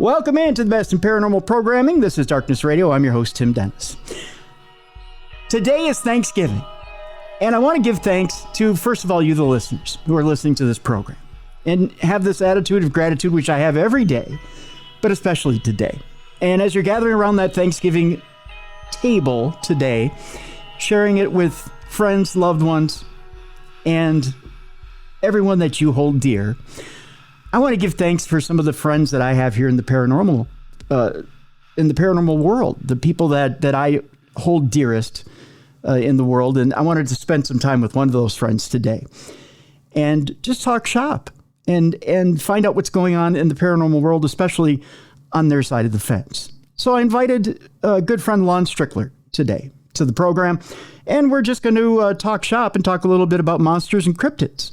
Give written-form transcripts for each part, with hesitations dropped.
Welcome in to the best in paranormal programming. This is Darkness Radio. I'm your host, Tim Dennis. Today is Thanksgiving, and I want to give thanks to, first of all, you, the listeners, who are listening to this program, and have this attitude of gratitude, which I have every day, but especially today. And as you're gathering around that Thanksgiving table today, sharing it with friends, loved ones, and everyone that you hold dear, I want to give thanks for some of the friends that I have here in the paranormal world, the people that I hold dearest in the world. And I wanted to spend some time with one of those friends today and just talk shop and find out what's going on in the paranormal world, especially on their side of the fence. So I invited a good friend, Lon Strickler, today to the program, and we're just going to talk shop and talk a little bit about monsters and cryptids.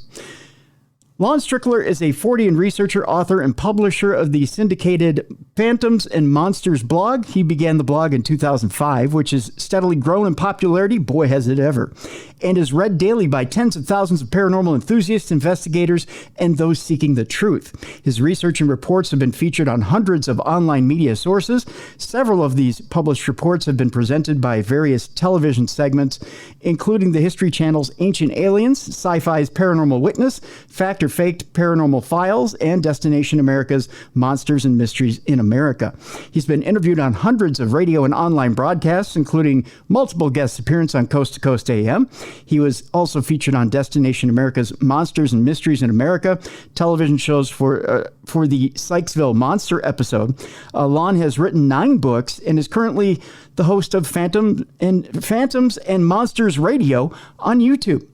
Lon Strickler is a Fortean researcher, author, and publisher of the syndicated Phantoms and Monsters blog. He began the blog in 2005, which has steadily grown in popularity, boy has it ever, and is read daily by tens of thousands of paranormal enthusiasts, investigators, and those seeking the truth. His research and reports have been featured on hundreds of online media sources. Several of these published reports have been presented by various television segments, including the History Channel's Ancient Aliens, Syfy's Paranormal Witness, Fact or Faked Paranormal Files, and Destination America's Monsters and Mysteries in America. He's been interviewed on hundreds of radio and online broadcasts, including multiple guest appearances on Coast to Coast AM. He was also featured on Destination America's Monsters and Mysteries in America television shows for the Sykesville Monster episode. Lon has written 9 books and is currently the host of Phantoms and Monsters Radio on YouTube.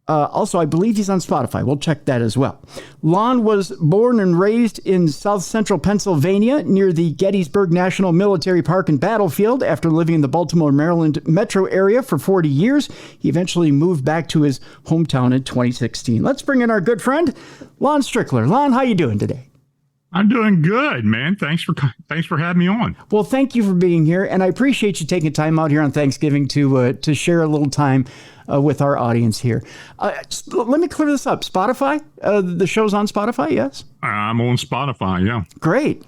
Also, I believe he's on Spotify. We'll check that as well. Lon was born and raised in south central Pennsylvania near the Gettysburg National Military Park and Battlefield. After living in the Baltimore, Maryland metro area for 40 years, he eventually moved back to his hometown in 2016. Let's bring in our good friend, Lon Strickler. Lon, how you doing today? I'm doing good, man. Thanks for having me on. Well, thank you for being here, and I appreciate you taking time out here on Thanksgiving to share a little time with our audience here. Let me clear this up. Spotify, the show's on Spotify, yes? I'm on Spotify, yeah. Great.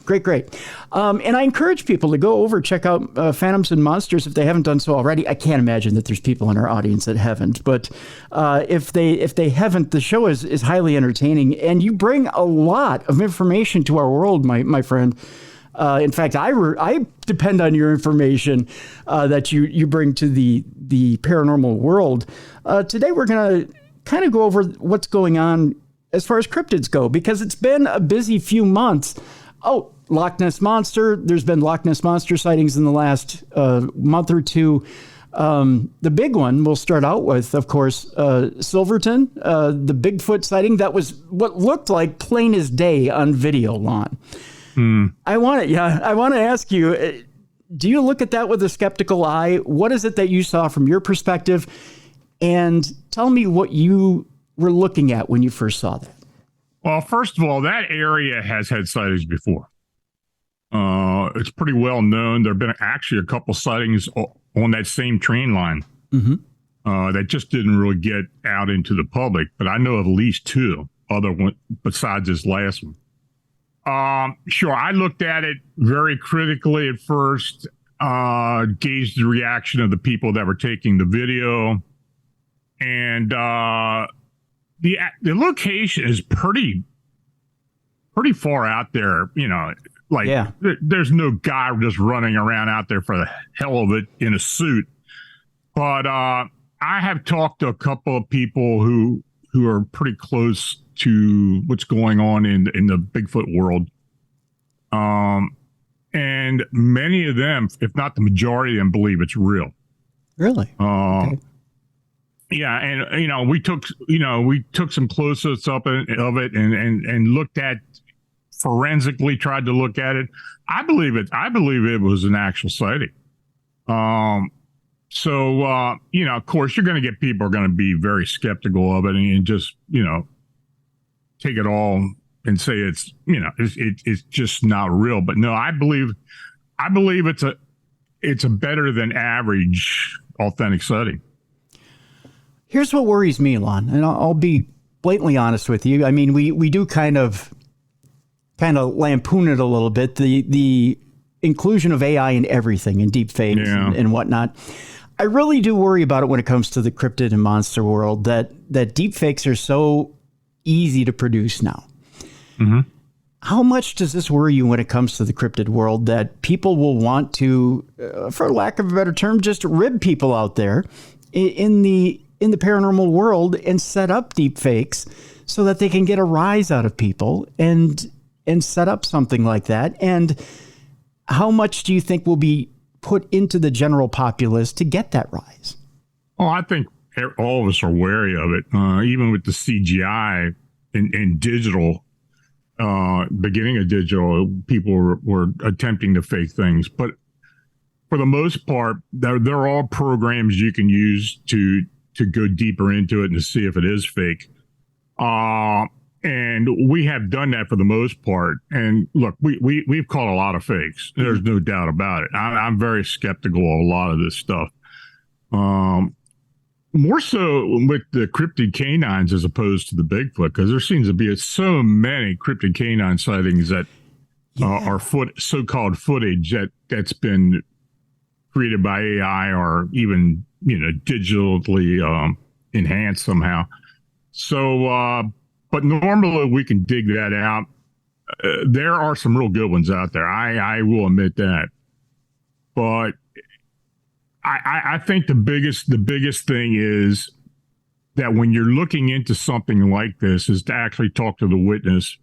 And I encourage people to go over, check out Phantoms and Monsters if they haven't done so already. I can't imagine that there's people in our audience that haven't, but if they haven't, the show is highly entertaining, and you bring a lot of information to our world, my friend. In fact, I depend on your information that you bring to the paranormal world. Today, we're going to kind of go over what's going on as far as cryptids go, because it's been a busy few months. Oh, Loch Ness Monster. There's been Loch Ness Monster sightings in the last month or two. The big one we'll start out with, of course, Silverton, the Bigfoot sighting. That was what looked like plain as day on video, Lon. I want to ask you, do you look at that with a skeptical eye? What is it that you saw from your perspective? And tell me what you were looking at when you first saw that. Well, first of all, that area has had sightings before. It's pretty well known. There have been actually a couple sightings on that same train line that just didn't really get out into the public. But I know of at least 2 other ones besides this last one. Sure, I looked at it very critically at first, gauged the reaction of the people that were taking the video, and the location is pretty far out there, there's no guy just running around out there for the hell of it in a suit. But I have talked to a couple of people who are pretty close to what's going on in the Bigfoot world. And many of them, if not the majority of them, believe it's real. Really? Okay. Yeah. And, we took some close-ups of it and looked at forensically, tried to look at it. I believe it was an actual sighting. So, of course, you're going to get people who are going to be very skeptical of it and just, take it all and say it's just not real. But no, I believe it's a better than average authentic sighting. Here's what worries me, Lon, and I'll be blatantly honest with you. I mean, we do kind of kind of lampoon it a little bit, the inclusion of AI in everything, in deep fakes and whatnot. I really do worry about it when it comes to the cryptid and monster world, that deep fakes are so easy to produce now. Mm-hmm. How much does this worry you when it comes to the cryptid world, that people will want to, for lack of a better term, just rib people out there in the paranormal world and set up deep fakes so that they can get a rise out of people and set up something like that? And how much do you think will be put into the general populace to get that rise? Oh, I think all of us are wary of it. Even with the CGI and digital, beginning of digital, people were attempting to fake things. But for the most part, there are programs you can use to go deeper into it and to see if it is fake. And we have done that for the most part. And look, we've caught a lot of fakes. There's no doubt about it. I'm very skeptical of a lot of this stuff. More so with the cryptid canines as opposed to the Bigfoot, because there seems to be so many cryptid canine sightings that are so-called footage that's been created by AI or even digitally enhanced somehow. So, but normally we can dig that out. There are some real good ones out there. I will admit that. But I think the biggest thing is that when you're looking into something like this is to actually talk to the witness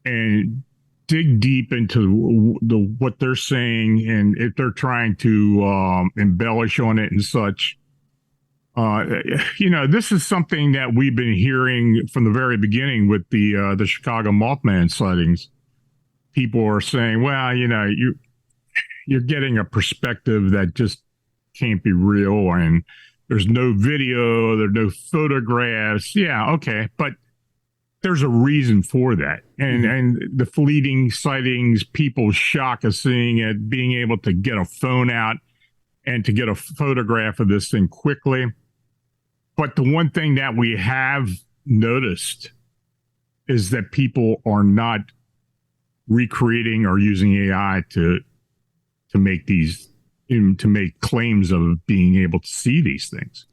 and dig deep into what they're saying, and if they're trying to embellish on it and such. This is something that we've been hearing from the very beginning with the Chicago Mothman sightings. People are saying, well, you're getting a perspective that just can't be real, and there's no video, there's no photographs. Yeah, okay, but there's a reason for that. And the fleeting sightings, people's shock of seeing it, being able to get a phone out and to get a photograph of this thing quickly. But the one thing that we have noticed is that people are not recreating or using AI to make claims of being able to see these things.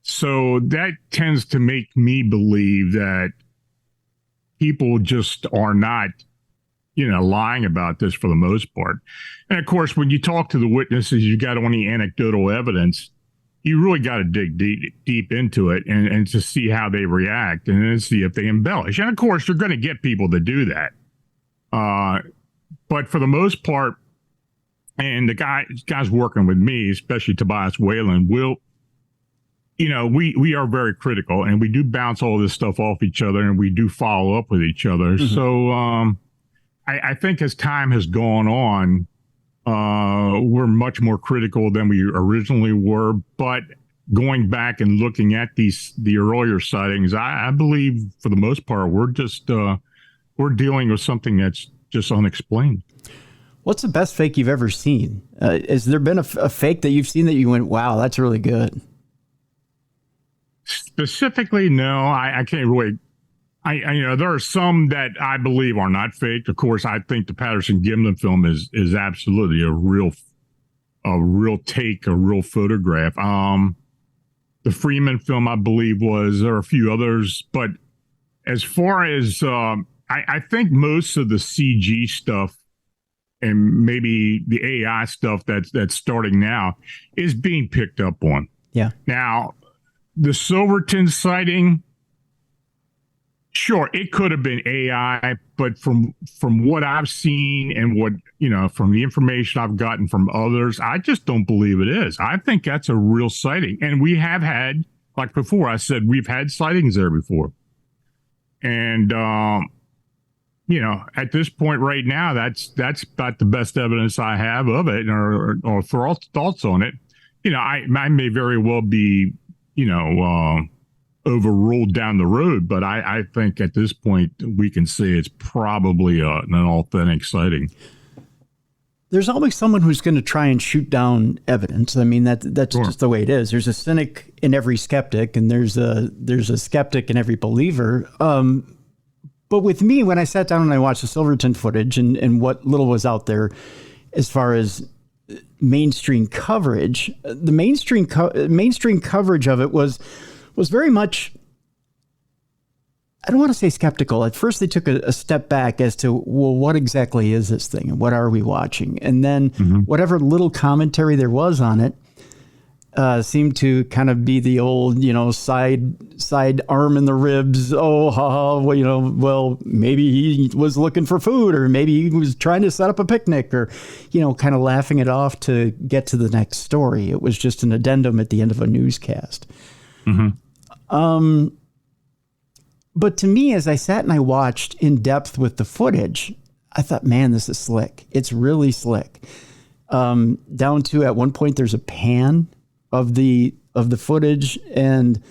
So that tends to make me believe that people just are not, lying about this for the most part. And of course, when you talk to the witnesses, you got only anecdotal evidence. You really got to dig deep into it and to see how they react and then see if they embellish. And of course, you're going to get people to do that. But for the most part, and the guys working with me, especially Tobias Whalen, we are very critical, and we do bounce all this stuff off each other, and we do follow up with each other. Mm-hmm. So I think as time has gone on, we're much more critical than we originally were. But going back and looking at the earlier sightings, I believe for the most part, we're dealing with something that's just unexplained. What's the best fake you've ever seen? Has there been a fake that you've seen that you went, wow, that's really good? Specifically, no. I can't really. There are some that I believe are not fake. Of course, I think the Patterson Gimlin film is absolutely a real take, a real photograph. The Freeman film, I believe, there are a few others, but as far as I think most of the CG stuff and maybe the AI stuff that's starting now is being picked up on. Yeah. Now, the Silverton sighting, sure, it could have been AI, but from what I've seen and what, from the information I've gotten from others, I just don't believe it is. I think that's a real sighting. And we have had, like before I said, we've had sightings there before. And, at this point right now, that's about the best evidence I have of it or thoughts on it. I may very well be, overruled down the road, but I think at this point we can say it's probably an authentic sighting. There's always someone who's going to try and shoot down evidence. I mean, that's sure. Just the way it is. There's a cynic in every skeptic, and there's a skeptic in every believer. But with me, when I sat down and I watched the Silverton footage and what little was out there as far as mainstream coverage, the mainstream coverage of it was very much, I don't want to say skeptical. At first, they took a step back as to, well, what exactly is this thing and what are we watching? And then whatever little commentary there was on it seemed to kind of be the old, side arm in the ribs. Oh, well, maybe he was looking for food, or maybe he was trying to set up a picnic, or, kind of laughing it off to get to the next story. It was just an addendum at the end of a newscast. But to me, as I sat and I watched in depth with the footage, I thought, man, this is slick. It's really slick. Down to, at one point, there's a pan of the footage, and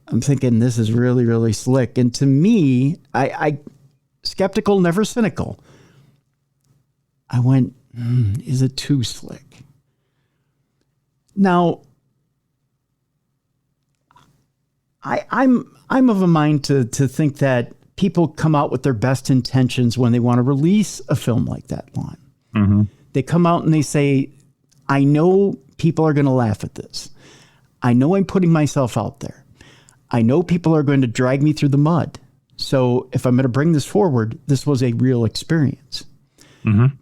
I'm thinking, this is really, really slick. And to me, I skeptical, never cynical. I went, is it too slick? Now, I'm of a mind to think that people come out with their best intentions when they want to release a film like that, Lon. They come out and they say, I know people are going to laugh at this. I know I'm putting myself out there. I know people are going to drag me through the mud. So if I'm going to bring this forward, this was a real experience.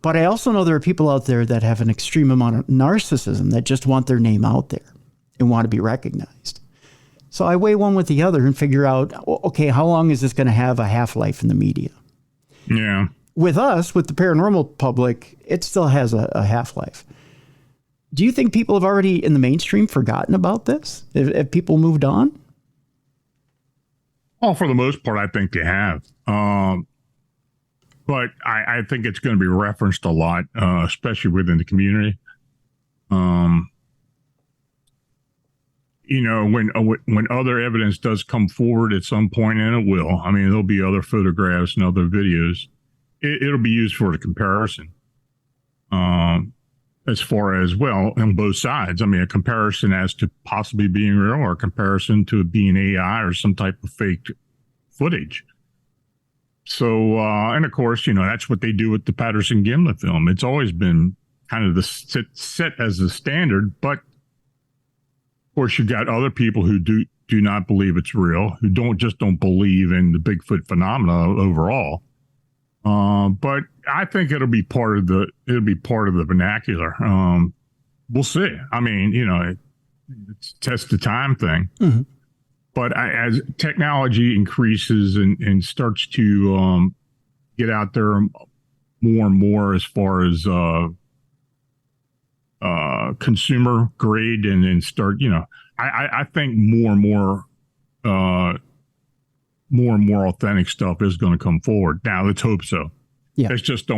But I also know there are people out there that have an extreme amount of narcissism that just want their name out there and want to be recognized. So I weigh one with the other and figure out, okay, how long is this going to have a half-life in the media? Yeah. With us, with the paranormal public, it still has a half-life. Do you think people have already, in the mainstream, forgotten about this? Have people moved on? Well, for the most part, I think they have. But I think it's going to be referenced a lot, especially within the community. When other evidence does come forward at some point, and it will, I mean, there'll be other photographs and other videos, it'll be used for the comparison. As far as, well, on both sides. I mean, a comparison as to possibly being real, or a comparison to being AI or some type of fake footage. So, and of course, that's what they do with the Patterson Gimlin film. It's always been kind of set as the standard, but of course, you've got other people who do not believe it's real, who don't believe in the Bigfoot phenomena overall. But I think it'll be part of the vernacular. We'll see. I mean, it's test the time thing. But as technology increases and starts to get out there more and more as far as consumer grade, and then start, I think more and more authentic stuff is going to come forward. Now, let's hope so. Yeah. Let's just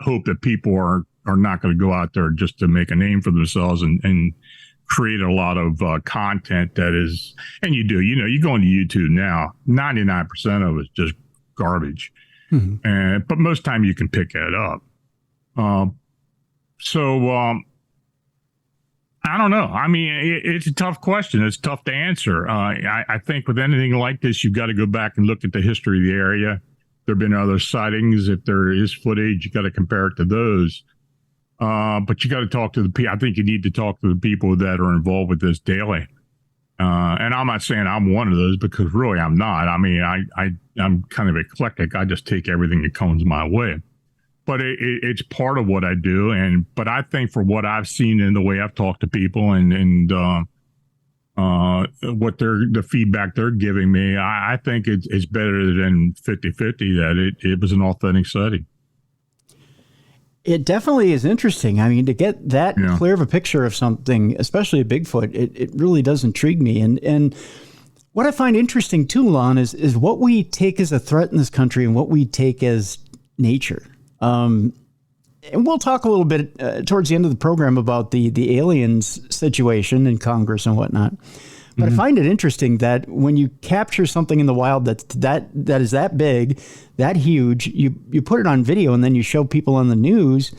hope that people are not going to go out there just to make a name for themselves and create a lot of content that is, and you go into YouTube now, 99% of it's just garbage. But most time you can pick that up. I don't know. I mean, it's a tough question. It's tough to answer. I think with anything like this, you've got to go back and look at the history of the area. There have been other sightings. If there is footage, you got to compare it to those. But you got to talk to the people. I think you need to talk to the people that are involved with this daily. And I'm not saying I'm one of those, because really I'm not. I mean, I'm kind of eclectic. I just take everything that comes my way. But it's part of what I do. But I think for what I've seen in the way I've talked to people and what the feedback they're giving me, I think it's better than 50-50 that it was an authentic sighting. It definitely is interesting. I mean, to get that clear of a picture of something, especially a Bigfoot, it really does intrigue me. And what I find interesting too, Lon, is what we take as a threat in this country and what we take as nature. And we'll talk a little bit towards the end of the program about the aliens situation in Congress and whatnot. But I find it interesting that when you capture something in the wild that is that big, that huge, you put it on video and then you show people on the news,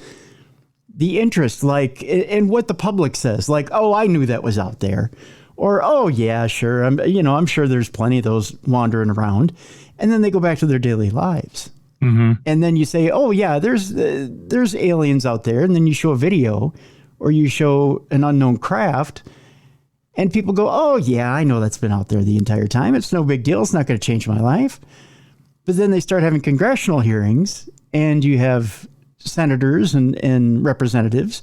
the interest, like, and what the public says, like, oh, I knew that was out there, or, oh yeah, sure, I'm sure there's plenty of those wandering around. and then they go back to their daily lives. And then you say, oh yeah, there's aliens out there. And then you show a video or you show an unknown craft and people go, oh yeah, I know that's been out there the entire time. It's no big deal. It's not going to change my life. But then they start having congressional hearings and you have senators and representatives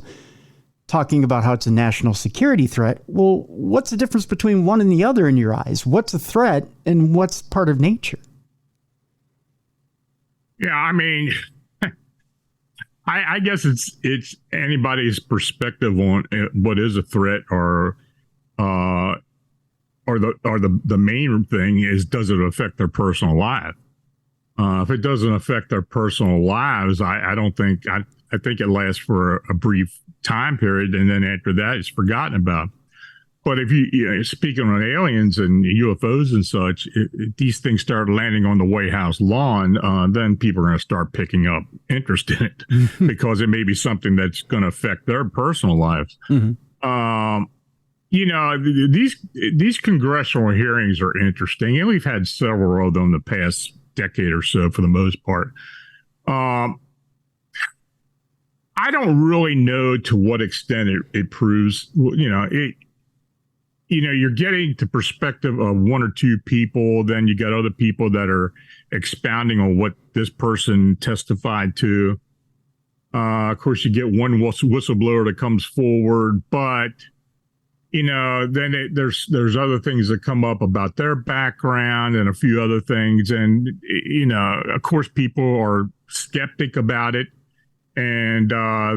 talking about how it's a national security threat. Well, what's the difference between one and the other in your eyes? What's a threat and what's part of nature? Yeah, I mean, I guess it's anybody's perspective on what is a threat, or the main thing is, does it affect their personal life? If it doesn't affect their personal lives, I don't think I think it lasts for a brief time period, and then after that, it's forgotten about. But if speaking on aliens and UFOs and such, these things start landing on the White House lawn, then people are going to start picking up interest in it because it may be something that's going to affect their personal lives. These congressional hearings are interesting, and we've had several of them the past decade or so for the most part. I don't really know to what extent it proves, you're getting the perspective of one or two people. Then you got other people that are expounding on what this person testified to. Of course, you get one whistleblower that comes forward, but then there's other things that come up about their background and a few other things, and of course, people are skeptic about it, and I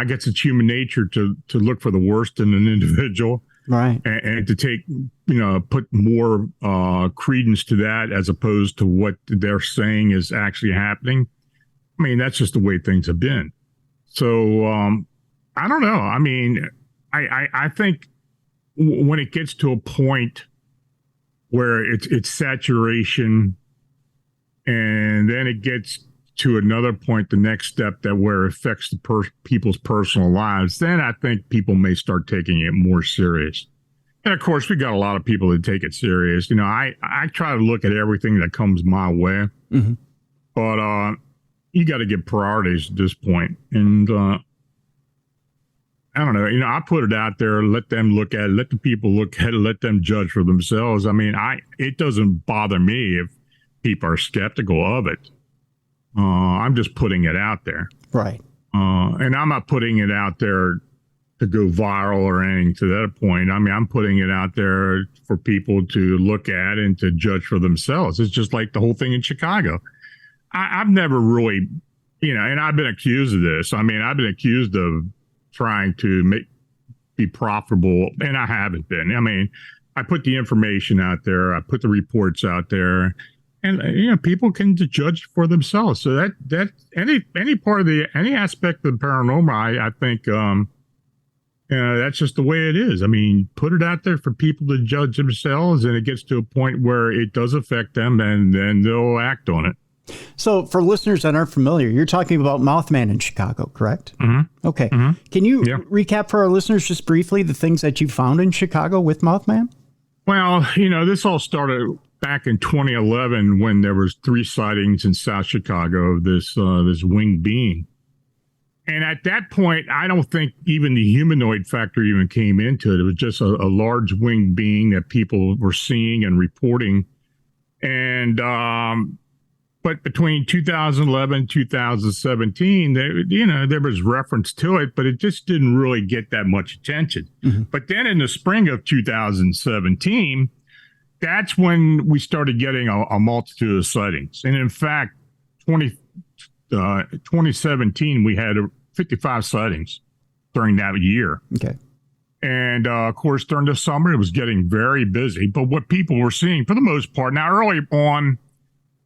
guess it's human nature to look for the worst in an individual. Right. And to take, put more credence to that as opposed to what they're saying is actually happening. I mean, that's just the way things have been. So I don't know. I mean, I think when it gets to a point where it's saturation, and then it gets to another point, the next step that where it affects the people's personal lives, then I think people may start taking it more serious. And of course, we got a lot of people that take it serious. I try to look at everything that comes my way, but you got to get priorities at this point. And I don't know, I put it out there, let them look at it, let the people look at it, let them judge for themselves. I mean, it doesn't bother me if people are skeptical of it. I'm just putting it out there. Right. And I'm not putting it out there to go viral or anything to that point. I mean, I'm putting it out there for people to look at and to judge for themselves. It's just like the whole thing in Chicago. I've never really, and I've been accused of this. I mean, I've been accused of trying to be profitable, and I haven't been. I mean, I put the information out there. I put the reports out there. And people can judge for themselves. So that any part of any aspect of the paranormal, I think that's just the way it is. I mean, put it out there for people to judge themselves, and it gets to a point where it does affect them, and then they'll act on it. So, for listeners that aren't familiar, you're talking about Mothman in Chicago, correct? Okay. Can you recap for our listeners just briefly the things that you found in Chicago with Mothman? Well, this all started back in 2011 when there was 3 sightings in South Chicago of this winged being. And at that point, I don't think even the humanoid factor even came into it. It was just a large winged being that people were seeing and reporting. And but between 2011 and 2017, there was reference to it, but it just didn't really get that much attention. But then in the spring of 2017, that's when we started getting a multitude of sightings. And in fact, 2017, we had 55 sightings during that year. Okay. And of course, during the summer, it was getting very busy. But what people were seeing, for the most part, now early on,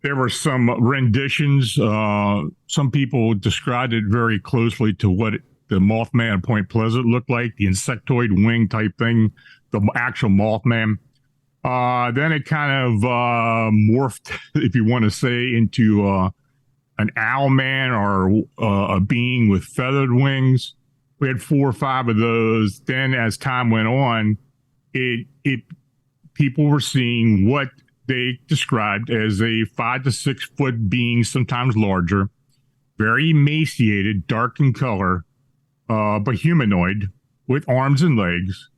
there were some renditions. Some people described it very closely to what the Mothman at Point Pleasant looked like, the insectoid wing type thing, the actual Mothman. Then it kind of morphed, if you want to say, into an owl man or a being with feathered wings. We had 4 or 5 of those. Then as time went on, people were seeing what they described as a 5 to 6 foot being, sometimes larger, very emaciated, dark in color, but humanoid, with arms and legs,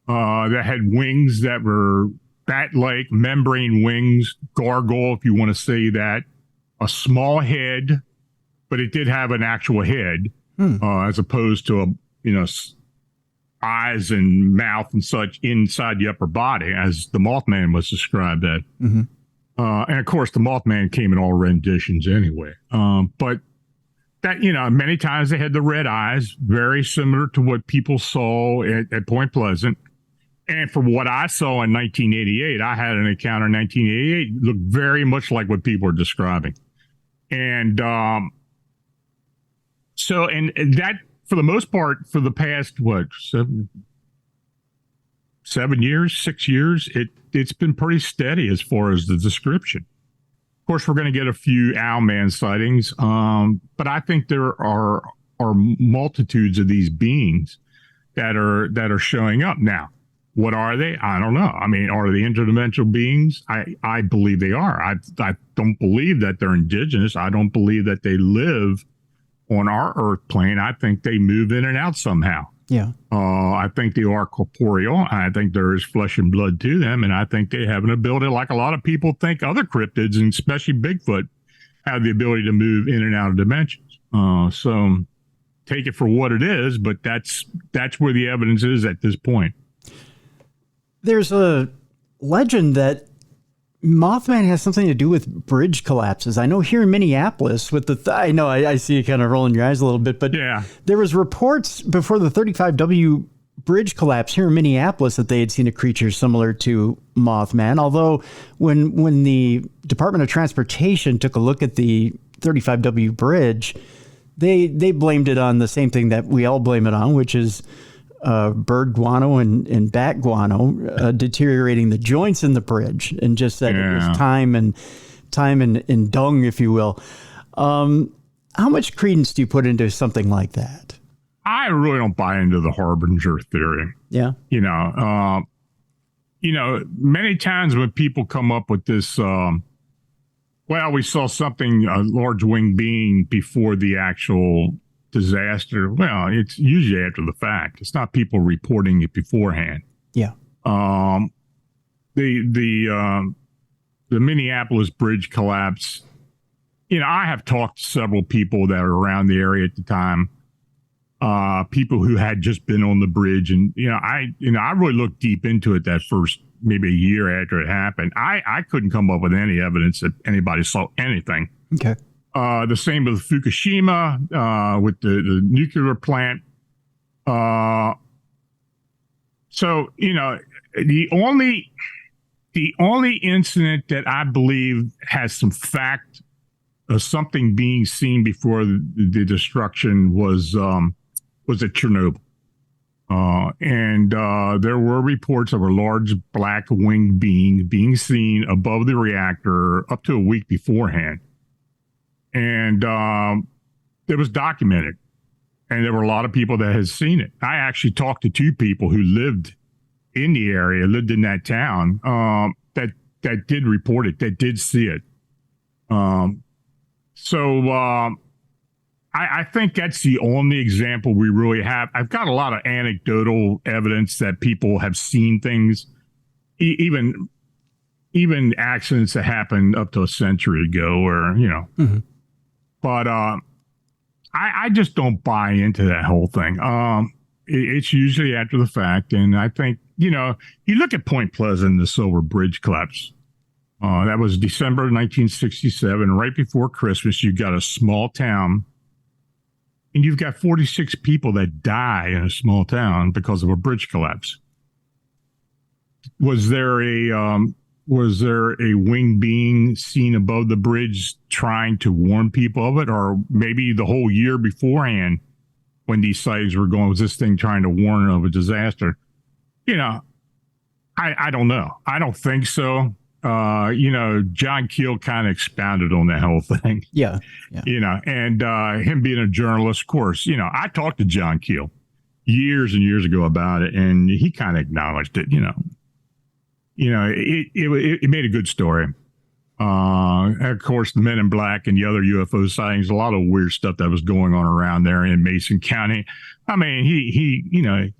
that had wings that were bat-like, membrane wings, gargoyle, if you want to say that, a small head, but it did have an actual head, as opposed to eyes and mouth and such inside the upper body, as the Mothman was described as. And of course, the Mothman came in all renditions anyway. But that, many times they had the red eyes, very similar to what people saw at Point Pleasant. And from what I saw in 1988, I had an encounter in 1988, looked very much like what people are describing. And so that, for the most part, for the past, 6 years, it's been pretty steady as far as the description. Of course, we're going to get a few Owlman sightings, but I think there are multitudes of these beings that are showing up now. What are they? I don't know. I mean, are they interdimensional beings? I believe they are. I don't believe that they're indigenous. I don't believe that they live on our Earth plane. I think they move in and out somehow. Yeah. I think they are corporeal. I think there is flesh and blood to them. And I think they have an ability, like a lot of people think other cryptids, and especially Bigfoot, have the ability to move in and out of dimensions. So take it for what it is, but that's where the evidence is at this point. There's a legend that Mothman has something to do with bridge collapses. I know here in Minneapolis with I know I see you kind of rolling your eyes a little bit, but yeah, there was reports before the 35W bridge collapse here in Minneapolis that they had seen a creature similar to Mothman. Although when the Department of Transportation took a look at the 35W bridge, they blamed it on the same thing that we all blame it on, which is bird guano and bat guano deteriorating the joints in the bridge, and just that it was time and dung, if you will. How much credence do you put into something like that? I really don't buy into the harbinger theory. Yeah. Many times when people come up with this, we saw something, a large winged being before the actual disaster. Well, it's usually after the fact. It's not people reporting it beforehand. Yeah. The Minneapolis bridge collapse. I have talked to several people that were around the area at the time. People who had just been on the bridge, and I really looked deep into it that first maybe a year after it happened. I couldn't come up with any evidence that anybody saw anything. Okay. The same with Fukushima, with the nuclear plant. So, the only incident that I believe has some fact of something being seen before the destruction was at Chernobyl. And there were reports of a large black winged being being seen above the reactor up to a week beforehand. And it was documented, and there were a lot of people that had seen it. I actually talked to 2 people who lived in the area, lived in that town, that did report it, that did see it. So I think that's the only example we really have. I've got a lot of anecdotal evidence that people have seen things, even accidents that happened up to a century ago, or Mm-hmm. But I just don't buy into that whole thing. It's usually after the fact. And I think, you look at Point Pleasant, the Silver Bridge collapse. That was December 1967. Right before Christmas, you got a small town. And you've got 46 people that die in a small town because of a bridge collapse. Was there a winged being seen above the bridge trying to warn people of it? Or maybe the whole year beforehand when these sightings were going, was this thing trying to warn of a disaster? I don't know. I don't think so. John Keel kind of expounded on that whole thing. Yeah. And him being a journalist, of course, I talked to John Keel years and years ago about it, and he kind of acknowledged it, it made a good story. Of course, the Men in Black and the other UFO sightings, a lot of weird stuff that was going on around there in Mason County. I mean,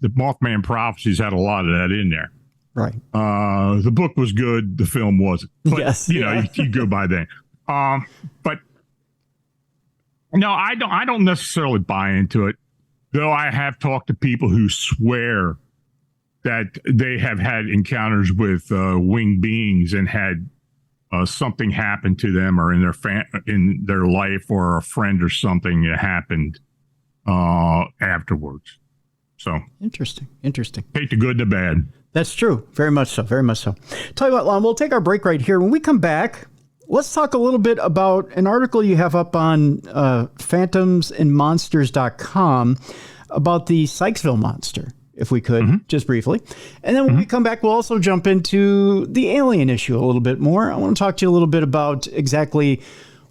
the Mothman Prophecies had a lot of that in there. Right. The book was good. The film wasn't. But, yes. You go by that. But no, I don't necessarily buy into it, though. I have talked to people who swear that they have had encounters with winged beings and had something happened to them, or in their life, or a friend or something that happened afterwards. So interesting. Take the good and the bad. That's true. Very much so. Tell you what, Lon, we'll take our break right here. When we come back, let's talk a little bit about an article you have up on phantomsandmonsters.com about the Sykesville Monster, if we could, just briefly. And then when we come back, we'll also jump into the alien issue a little bit more. I want to talk to you a little bit about exactly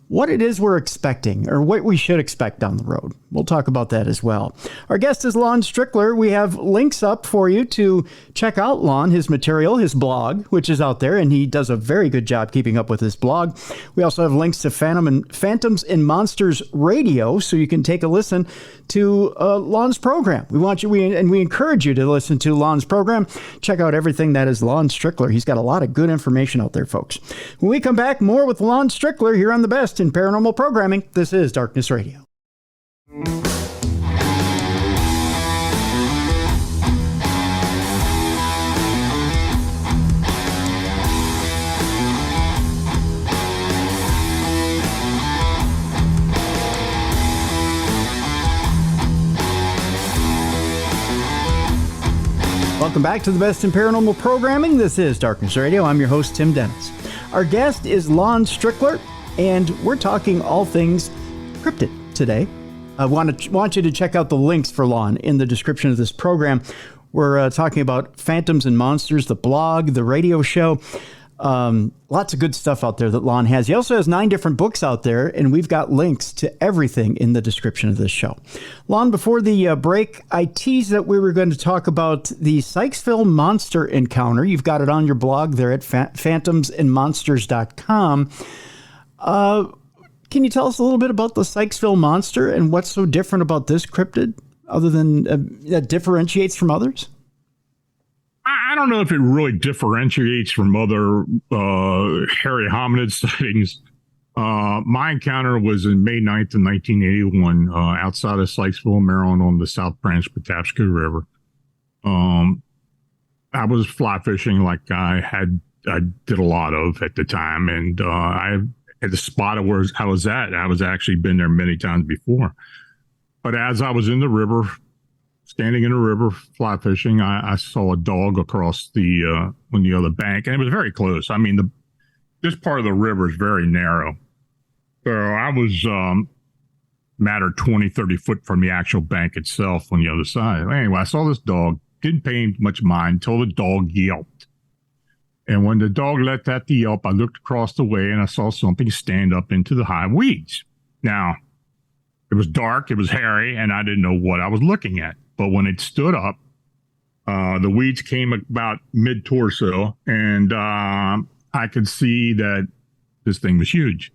what it is we're expecting, or what we should expect down the road. We'll talk about that as well. Our guest is Lon Strickler. We have links up for you to check out Lon, his material, his blog, which is out there, and he does a very good job keeping up with his blog. We also have links to Phantoms and Monsters Radio, so you can take a listen to Lon's program. We encourage you to listen to Lon's program. Check out everything that is Lon Strickler. He's got a lot of good information out there, folks. When we come back, more with Lon Strickler here on the Best in Paranormal Programming. This is Darkness Radio. Welcome back to the Best in Paranormal Programming. This is Darkness Radio. I'm your host, Tim Dennis. Our guest is Lon Strickler, and we're talking all things cryptid today. I want you to check out the links for Lon in the description of this program. We're talking about Phantoms and Monsters, the blog, the radio show. Lots of good stuff out there that Lon has. He also has 9 different books out there, and we've got links to everything in the description of this show. Lon, before the break, I teased that we were going to talk about the Sykesville Monster encounter. You've got it on your blog there at phantomsandmonsters.com. Can you tell us a little bit about the Sykesville Monster and what's so different about this cryptid, other than that differentiates from others? I don't know if it really differentiates from other hairy hominid sightings. My encounter was in May 9th of 1981 outside of Sykesville, Maryland, on the South Branch Patapsco River. I was fly fishing like I did a lot of at the time, and at the spot where I was at, I was actually been there many times before. But as I was in the river, standing in the river, fly fishing, I saw a dog across on the other bank, and it was very close. I mean, this part of the river is very narrow. So I was matter 20, 30 foot from the actual bank itself on the other side. Anyway, I saw this dog, didn't pay much mind until the dog yelped. And when the dog let out the yelp, I looked across the way and I saw something stand up into the high weeds. Now, it was dark, it was hairy, and I didn't know what I was looking at. But when it stood up, the weeds came about mid-torso, and I could see that this thing was huge.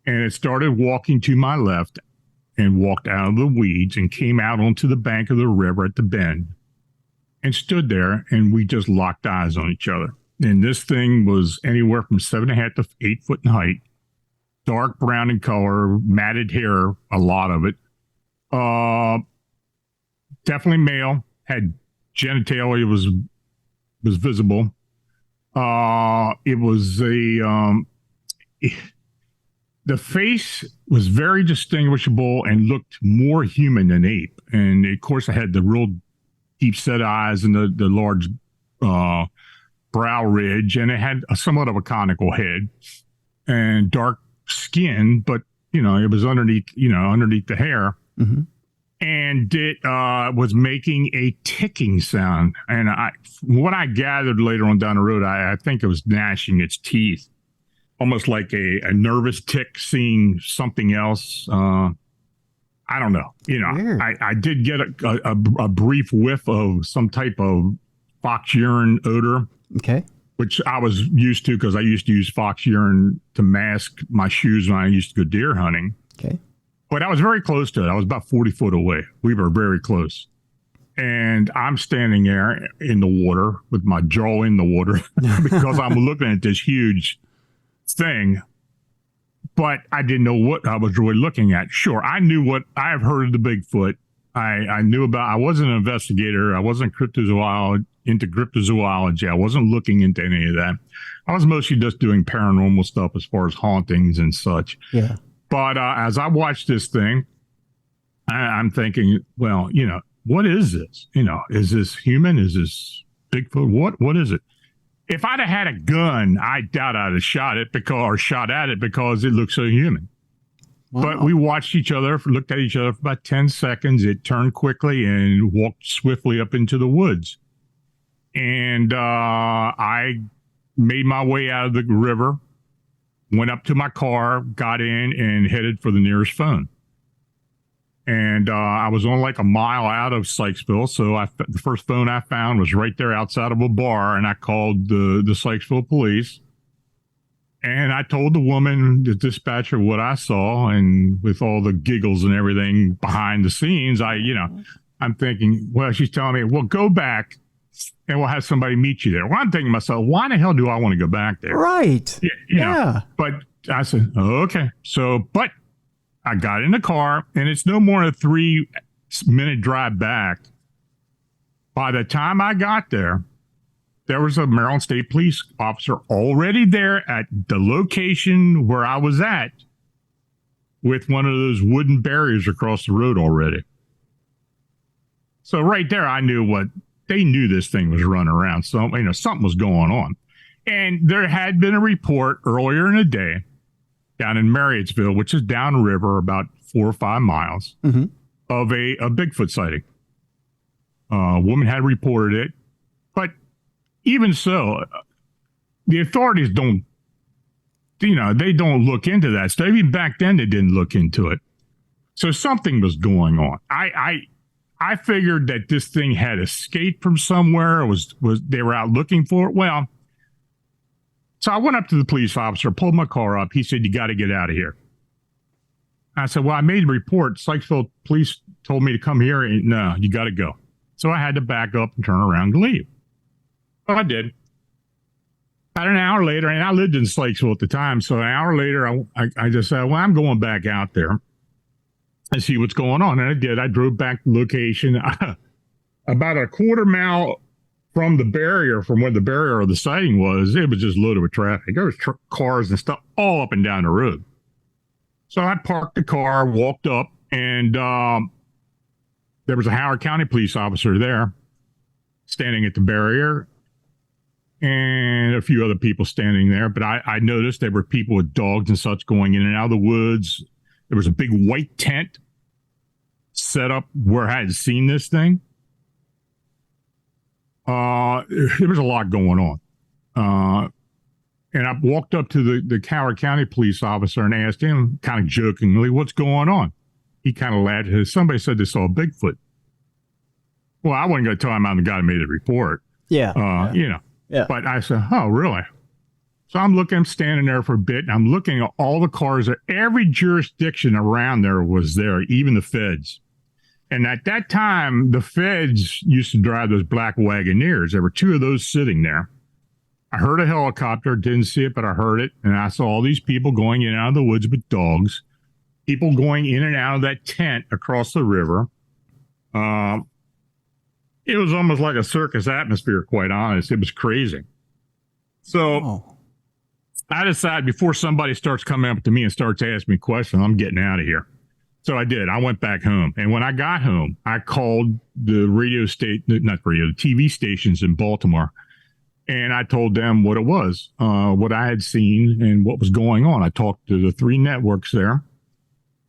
And it started walking to my left and walked out of the weeds and came out onto the bank of the river at the bend and stood there, and we just locked eyes on each other. And this thing was anywhere from 7.5 to 8 foot in height, dark brown in color, matted hair, a lot of it. Definitely male, had genitalia, was visible. It was the face was very distinguishable and looked more human than ape. And of course, I had the real deep set eyes and the large brow ridge, and it had somewhat of a conical head and dark skin, but it was underneath the hair. Mm-hmm. And it was making a ticking sound. And what I gathered later on down the road, I think it was gnashing its teeth, almost like a nervous tick seeing something else. I don't know. I did get a brief whiff of some type of fox urine odor. Okay. which I was used to because I used to use fox urine to mask my shoes when I used to go deer hunting. Okay. But I was very close to it. I was about 40 foot away. We were very close. And I'm standing there in the water with my jaw in the water because I'm looking at this huge thing. But I didn't know what I was really looking at. Sure, I knew what I have heard of the Bigfoot. I knew about, I wasn't an investigator. I wasn't into cryptozoology. I wasn't looking into any of that. I was mostly just doing paranormal stuff as far as hauntings and such. Yeah. But as I watched this thing, I'm thinking, well, what is this? Is this human? Is this Bigfoot? What is it? If I'd have had a gun, I doubt I'd have shot at it because it looked so human. Wow. But we watched each other, looked at each other for about 10 seconds. It turned quickly and walked swiftly up into the woods. And I made my way out of the river, went up to my car, got in, and headed for the nearest phone. And I was on like a mile out of Sykesville. So the first phone I found was right there outside of a bar. And I called the Sykesville police. And I told the woman, the dispatcher, what I saw. And with all the giggles and everything behind the scenes, I'm thinking, well, she's telling me, well, go back and we'll have somebody meet you there. Well, I'm thinking to myself, why the hell do I want to go back there? Right. Yeah. But I said, okay. But I got in the car, and it's no more than a 3-minute drive back. By the time I got there, there was a Maryland State Police officer already there at the location where I was at with one of those wooden barriers across the road already. So right there, I knew they knew this thing was running around. So, something was going on. And there had been a report earlier in the day down in Marriottsville, which is downriver about 4 or 5 miles, of a Bigfoot sighting. A woman had reported it, but even so, the authorities don't look into that stuff. Even back then, they didn't look into it. So something was going on. I figured that this thing had escaped from somewhere. Was they were out looking for it? Well, so I went up to the police officer, pulled my car up. He said, you got to get out of here. I said, well, I made a report. Sykesville police told me to come here. And, no, you got to go. So I had to back up and turn around and leave. Well, I did. About an hour later, and I lived in Sykesville at the time. So an hour later, I just said, well, I'm going back out there and see what's going on. And I did. I drove back to the location about a quarter mile from the barrier, from where the barrier of the sighting was. It was just loaded with traffic. There was cars and stuff all up and down the road. So I parked the car, walked up, and there was a Howard County police officer there standing at the barrier and a few other people standing there. But I noticed there were people with dogs and such going in and out of the woods. There was a big white tent set up where I had seen this thing. There was a lot going on. And I walked up to the Howard County police officer and asked him, kind of jokingly, what's going on? He kind of laughed. Somebody said they saw a Bigfoot. Well, I wasn't going to tell him I'm the guy that made the report. Yeah. Yeah. But I said, oh, really? So I'm standing there for a bit, and I'm looking at all the cars. Every jurisdiction around there was there, even the feds. And at that time, the feds used to drive those black Wagoneers. There were 2 of those sitting there. I heard a helicopter, didn't see it, but I heard it. And I saw all these people going in and out of the woods with dogs, people going in and out of that tent across the river. It was almost like a circus atmosphere, quite honest. It was crazy. So I decided before somebody starts coming up to me and starts asking me questions, I'm getting out of here. So I did. I went back home. And when I got home, I called the the TV stations in Baltimore. And I told them what it was, what I had seen and what was going on. I talked to the 3 networks there.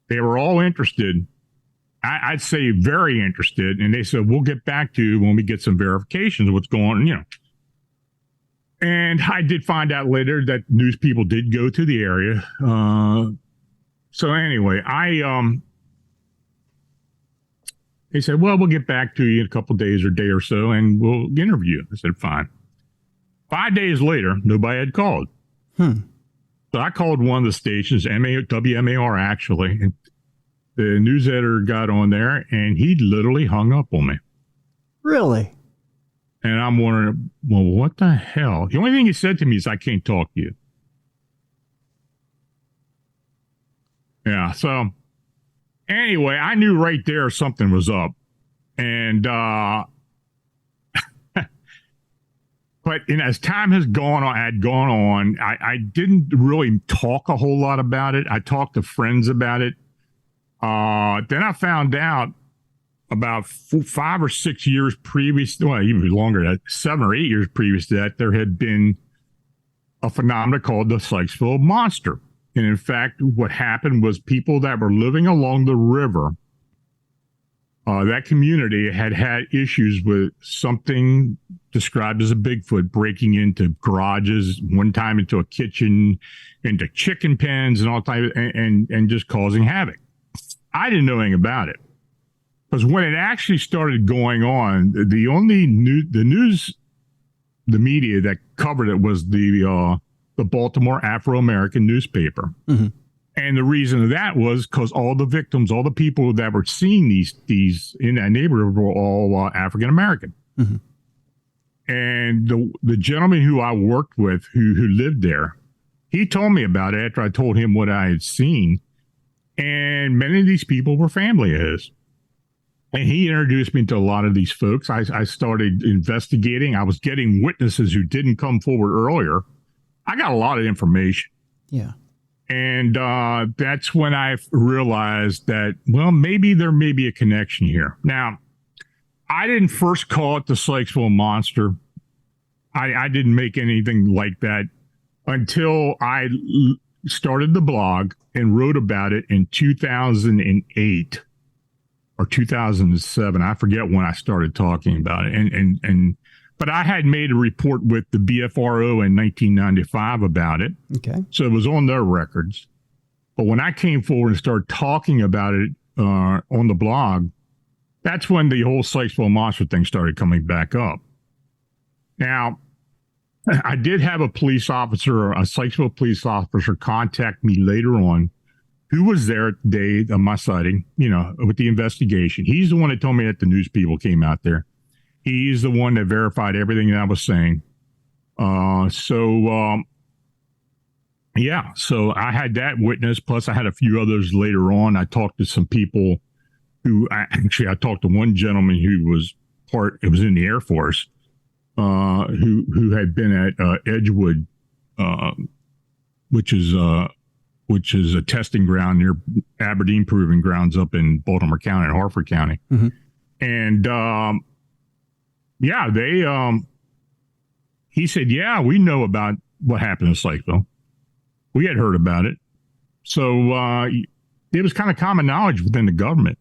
They were all interested. I'd say very interested. And they said, we'll get back to you when we get some verifications of what's going on, And I did find out later that news people did go to the area. So anyway, they said, well, we'll get back to you in a couple of days or day or so, and we'll interview you. I said, fine. 5 days later, nobody had called. So I called one of the stations, WMAR actually, and the news editor got on there, and he literally hung up on me. Really? And I'm wondering, well, what the hell? The only thing he said to me is, I can't talk to you. Yeah, so anyway, I knew right there something was up. And, but as time has gone on, I didn't really talk a whole lot about it. I talked to friends about it. Then I found out about 5 or 6 years previous, well, even longer, 7 or 8 years previous to that, there had been a phenomenon called the Sykesville Monster. And in fact, what happened was people that were living along the river, that community had issues with something described as a Bigfoot breaking into garages, one time into a kitchen, into chicken pens and all types, and just causing havoc. I didn't know anything about it. Because when it actually started going on, the only the media that covered it was the Baltimore Afro-American newspaper. Mm-hmm. And the reason of that was because all the victims, all the people that were seeing these in that neighborhood were all African-American. Mm-hmm. And the gentleman who I worked with who lived there, he told me about it after I told him what I had seen. And many of these people were family of his. And he introduced me to a lot of these folks. I started investigating. I was getting witnesses who didn't come forward earlier. I got a lot of information. Yeah. And that's when I realized that, well, maybe there may be a connection here. Now, I didn't first call it the Sykesville Monster. I didn't make anything like that until I started the blog and wrote about it in 2008 or 2007. I forget when I started talking about it. But I had made a report with the BFRO in 1995 about it. Okay. So it was on their records. But when I came forward and started talking about it on the blog, that's when the whole Sykesville Monster thing started coming back up. Now, I did have a Sykesville police officer contact me later on who was there at the day of my sighting, with the investigation. He's the one that told me that the news people came out there. He's the one that verified everything that I was saying. So I had that witness. Plus, I had a few others later on. I talked to some people I talked to one gentleman who was in the Air Force, who had been at Edgewood, which is a testing ground near Aberdeen Proving Grounds up in Baltimore County and Harford County. Mm-hmm. And he said, yeah, we know about what happened in Sykesville. We had heard about it. So it was kind of common knowledge within the government.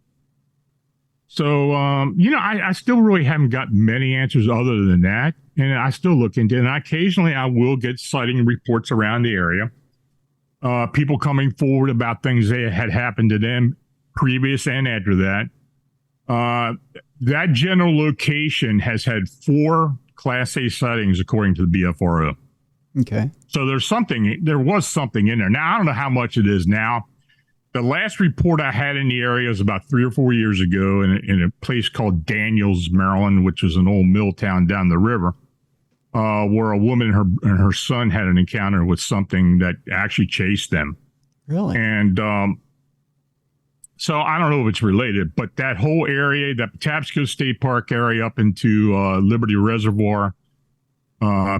So, I still really haven't got many answers other than that. And I still look into it. And occasionally I will get sighting reports around the area. People coming forward about things that had happened to them previous and after that. That general location has had 4 Class A sightings, according to the BFRO. Okay. So there was something in there. Now, I don't know how much it is now. The last report I had in the area was about 3 or 4 years ago in a place called Daniels, Maryland, which is an old mill town down the river, where a woman and her son had an encounter with something that actually chased them. Really? And so I don't know if it's related, but that whole area, that Patapsco State Park area up into Liberty Reservoir,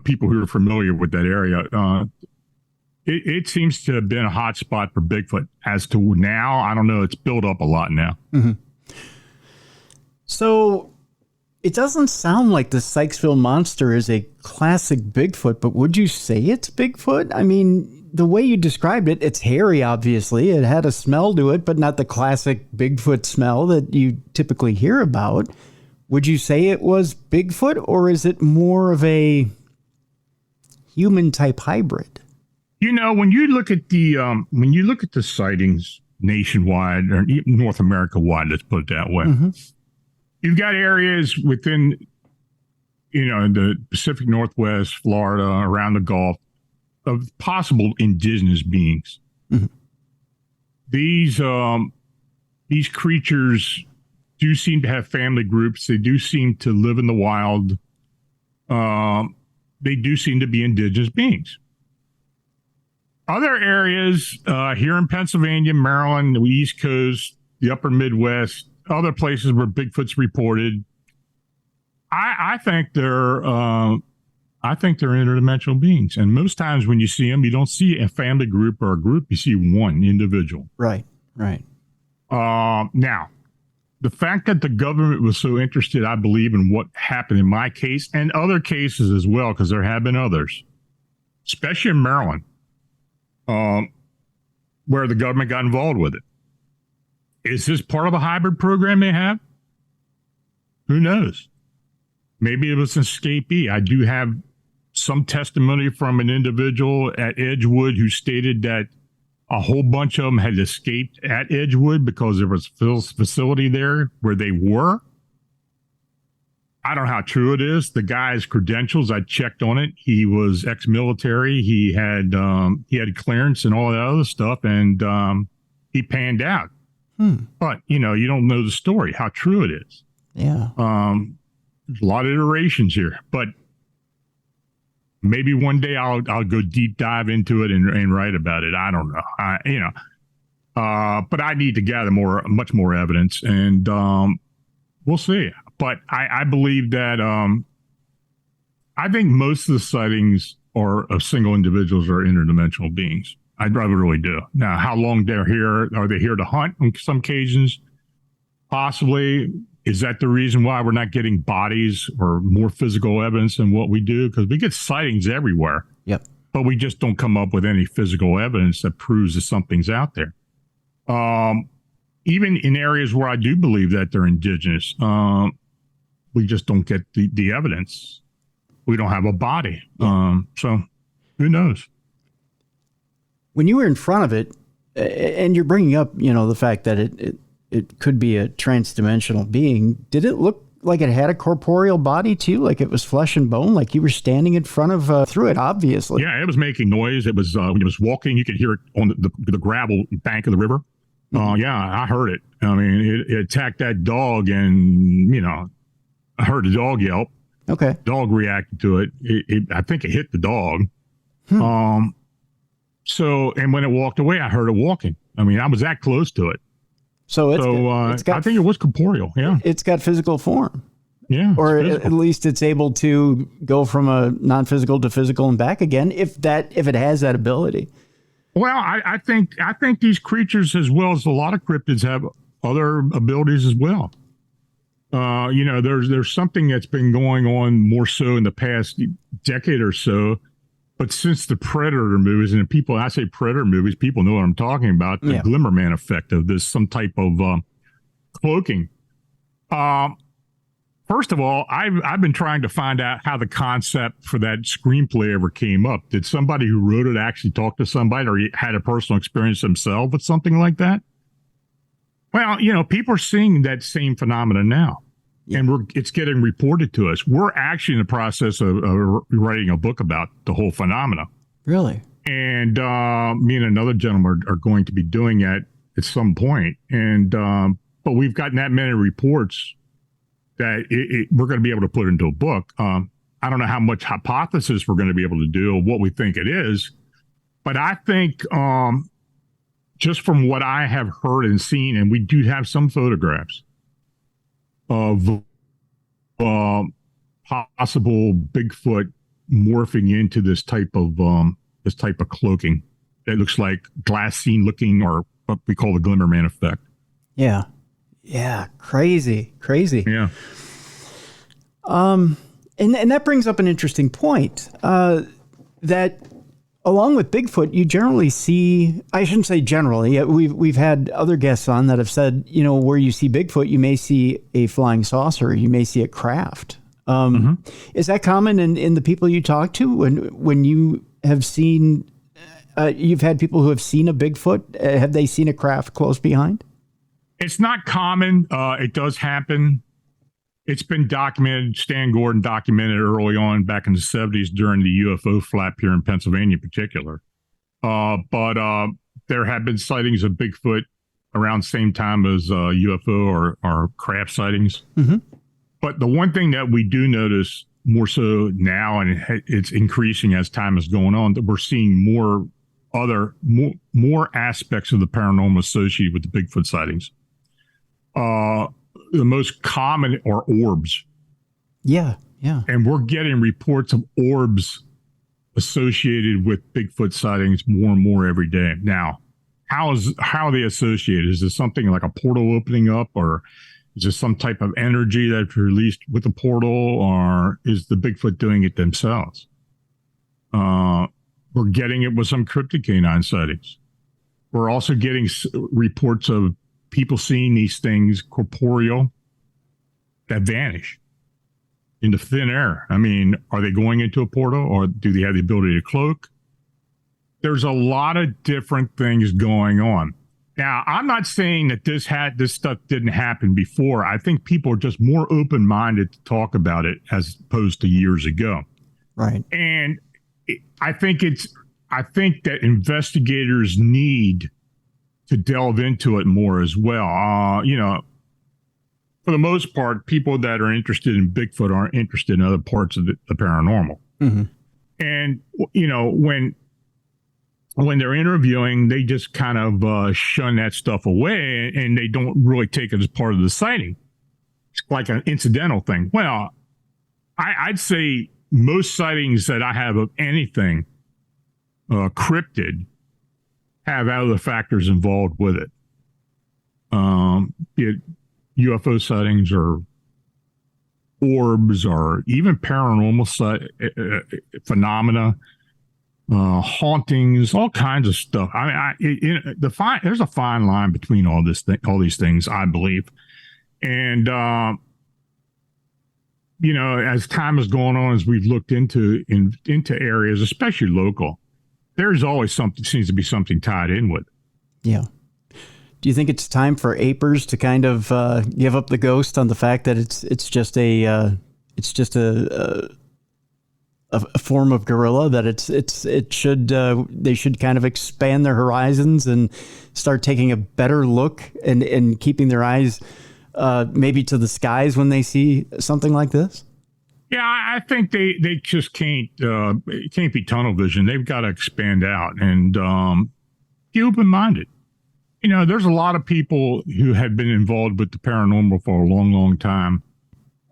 people who are familiar with that area, it seems to have been a hot spot for Bigfoot. As to now, I don't know. It's built up a lot now. Mm-hmm. So it doesn't sound like the Sykesville Monster is a classic Bigfoot, but would you say it's Bigfoot? I mean, the way you described it, it's hairy, obviously. It had a smell to it, but not the classic Bigfoot smell that you typically hear about. Would you say it was Bigfoot, or is it more of a human-type hybrid? When you look at the sightings nationwide or even North America wide, let's put it that way, mm-hmm. You've got areas within in the Pacific Northwest, Florida, around the Gulf, of possible indigenous beings. Mm-hmm. These creatures do seem to have family groups. They do seem to live in the wild. They do seem to be indigenous beings. Other areas here in Pennsylvania, Maryland, the East Coast, the upper Midwest, other places where Bigfoot's reported, I think they're interdimensional beings. And most times when you see them, you don't see a family group or a group. You see one individual. Right. Now, the fact that the government was so interested, I believe, in what happened in my case and other cases as well, because there have been others, especially in Maryland, where the government got involved with it. Is this part of a hybrid program they have? Who knows? Maybe it was an escapee. I do have some testimony from an individual at Edgewood who stated that a whole bunch of them had escaped at Edgewood because there was a facility there where they were. I don't know how true it is. The guy's credentials, I checked on it. He was ex-military. He had clearance and all that other stuff, and he panned out. But, you don't know the story, how true it is. Yeah. There's a lot of iterations here, but maybe one day I'll go deep dive into it and write about it. I don't know. But I need to gather much more evidence, and we'll see. But I believe that I think most of the sightings of single individuals are interdimensional beings. I really do. Now, how long they're here? Are they here to hunt on some occasions? Possibly. Is that the reason why we're not getting bodies or more physical evidence than what we do? Because we get sightings everywhere. Yep. But we just don't come up with any physical evidence that proves that something's out there. Even in areas where I do believe that they're indigenous, we just don't get the evidence. We don't have a body. Yeah. So who knows? When you were in front of it, and you're bringing up, the fact that it could be a transdimensional being, did it look like it had a corporeal body too? Like it was flesh and bone? Like you were standing in front of, through it, obviously. Yeah, it was making noise. It was, when it was walking, you could hear it on the gravel bank of the river. Yeah, I heard it. I mean, it attacked that dog, and, I heard the dog yelp. Okay. Dog reacted to it. I think it hit the dog. So, and when it walked away, I heard it walking. I mean, I was that close to it. So I think it was corporeal. Yeah. It's got physical form. Yeah. Or at least it's able to go from a non-physical to physical and back again, if it has that ability. Well, I think these creatures, as well as a lot of cryptids, have other abilities as well. There's something that's been going on more so in the past decade or so. But since the Predator movies, and I say Predator movies, people know what I'm talking about, the Glimmerman effect of this, some type of cloaking. First of all, I've been trying to find out how the concept for that screenplay ever came up. Did somebody who wrote it actually talk to somebody, or he had a personal experience himself with something like that? Well, people are seeing that same phenomenon now. And it's getting reported to us. We're actually in the process of writing a book about the whole phenomena. Really? And me and another gentleman are going to be doing that at some point. And but we've gotten that many reports that we're going to be able to put into a book. I don't know how much hypothesis we're going to be able to do or what we think it is. But I think just from what I have heard and seen, and we do have some photographs of possible Bigfoot morphing into this type of cloaking that looks like glassine looking, or what we call the Glimmerman effect. Yeah. Crazy. Yeah. And that brings up an interesting point, that along with Bigfoot, you generally see, I shouldn't say generally, we've had other guests on that have said, where you see Bigfoot, you may see a flying saucer, you may see a craft. Is that common in the people you talk to when you have seen, you've had people who have seen a Bigfoot? Have they seen a craft close behind? It's not common. It does happen. it's been documented. Stan Gordon documented early on back in the 70s during the UFO flap here in Pennsylvania in particular. But there have been sightings of Bigfoot around the same time as UFO or craft sightings. Mm-hmm. But the one thing that we do notice more so now, and it's increasing as time is going on, that we're seeing more aspects of the paranormal associated with the Bigfoot sightings. The most common are orbs. Yeah. And we're getting reports of orbs associated with Bigfoot sightings more and more every day. Now, how are they associated? Is it something like a portal opening up, or is there some type of energy that's released with the portal, or is the Bigfoot doing it themselves? We're getting it with some cryptid canine sightings. We're also getting reports of people seeing these things corporeal that vanish into thin air. I mean, are they going into a portal, or do they have the ability to cloak? There's a lot of different things going on. Now, I'm not saying that this stuff didn't happen before. I think people are just more open-minded to talk about it as opposed to years ago. Right. And I think that investigators need to delve into it more as well. For the most part, people that are interested in Bigfoot aren't interested in other parts of the paranormal. Mm-hmm. And, when they're interviewing, they just kind of shun that stuff away, and they don't really take it as part of the sighting. It's like an incidental thing. Well, I'd say most sightings that I have of anything cryptid have other factors involved with it. Be it UFO sightings or orbs or even paranormal phenomena, hauntings, all kinds of stuff. There's a fine line between all these things, I believe. And, as time has gone on, as we've looked into areas, especially local, there's always seems to be something tied in with it. Yeah. Do you think it's time for apers to kind of give up the ghost on the fact that it's just a form of gorilla, that they should kind of expand their horizons and start taking a better look and keeping their eyes maybe to the skies when they see something like this? Yeah, I think they just can't. It can't be tunnel vision. They've got to expand out and be open-minded. There's a lot of people who have been involved with the paranormal for a long, long time,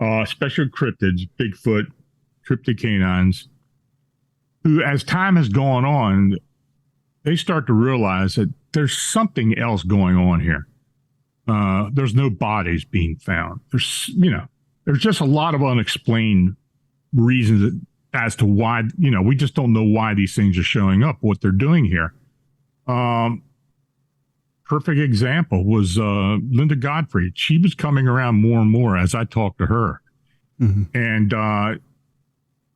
especially cryptids, Bigfoot, cryptid canines, who, as time has gone on, they start to realize that there's something else going on here. There's no bodies being found. There's just a lot of unexplained reasons as to why, we just don't know why these things are showing up, what they're doing here. Perfect example was Linda Gottfried. She was coming around more and more as I talked to her. Mm-hmm. And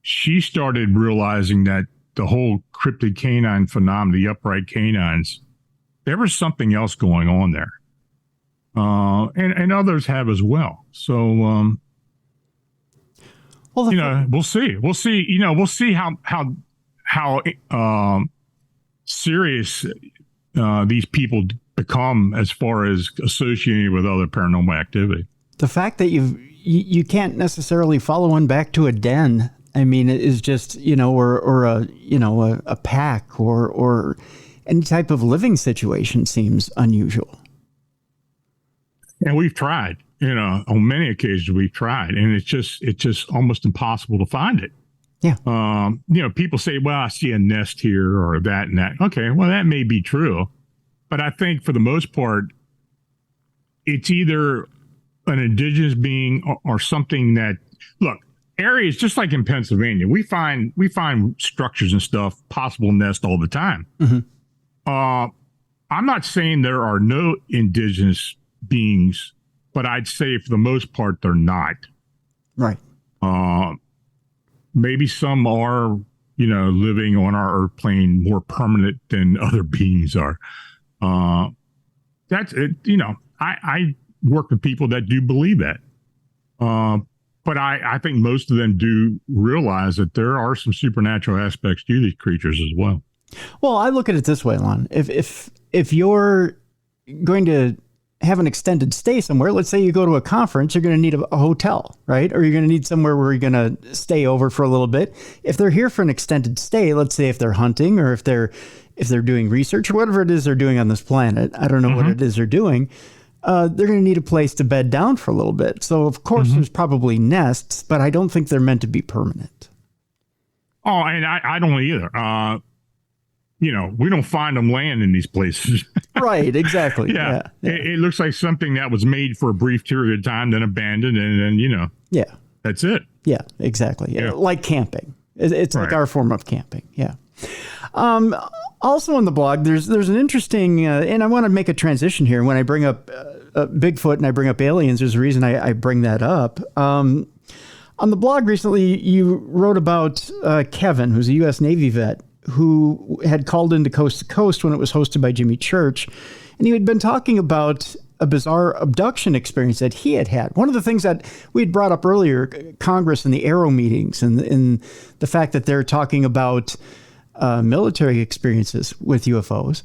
she started realizing that the whole cryptid canine phenomenon, the upright canines, there was something else going on there. And others have as well. So, we'll see. We'll see how serious these people become as far as associated with other paranormal activity. The fact that you can't necessarily follow one back to a den, I mean, it is just, or a pack or any type of living situation seems unusual. And we've tried, on many occasions we've tried, and it's just almost impossible to find it. Yeah. People say, well, I see a nest here or that and that. Okay, well, that may be true. But I think for the most part, it's either an indigenous being or something that, look, areas just like in Pennsylvania, we find structures and stuff, possible nest all the time. Mm-hmm. I'm not saying there are no indigenous beings, but I'd say for the most part, they're not. Right. Maybe some are, living on our earth plane more permanent than other beings are. That's it. I work with people that do believe that. but I think most of them do realize that there are some supernatural aspects to these creatures as well. Well, I look at it this way, Lon. If you're going to have an extended stay somewhere, let's say you go to a conference, you're going to need a hotel, right? Or you're going to need somewhere where you're going to stay over for a little bit. If they're here for an extended stay, let's say if they're hunting or if they're doing research or whatever it is they're doing on this planet, I don't know what it is they're doing. They're going to need a place to bed down for a little bit. So of course there's probably nests, but I don't think they're meant to be permanent. Oh, and I don't either. We don't find them laying in these places. Right, exactly. Yeah. It looks like something that was made for a brief period of time, then abandoned, and then, yeah, that's it. Yeah, exactly. Yeah. Like camping. It's right. Like our form of camping. Yeah. Also on the blog, there's an interesting, and I want to make a transition here. When I bring up Bigfoot and I bring up aliens, there's a reason I bring that up. On the blog recently, you wrote about Kevin, who's a U.S. Navy vet, who had called into Coast to Coast when it was hosted by Jimmy Church. And he had been talking about a bizarre abduction experience that he had had. One of the things that we had brought up earlier, Congress and the Arrow meetings and the fact that they're talking about military experiences with UFOs.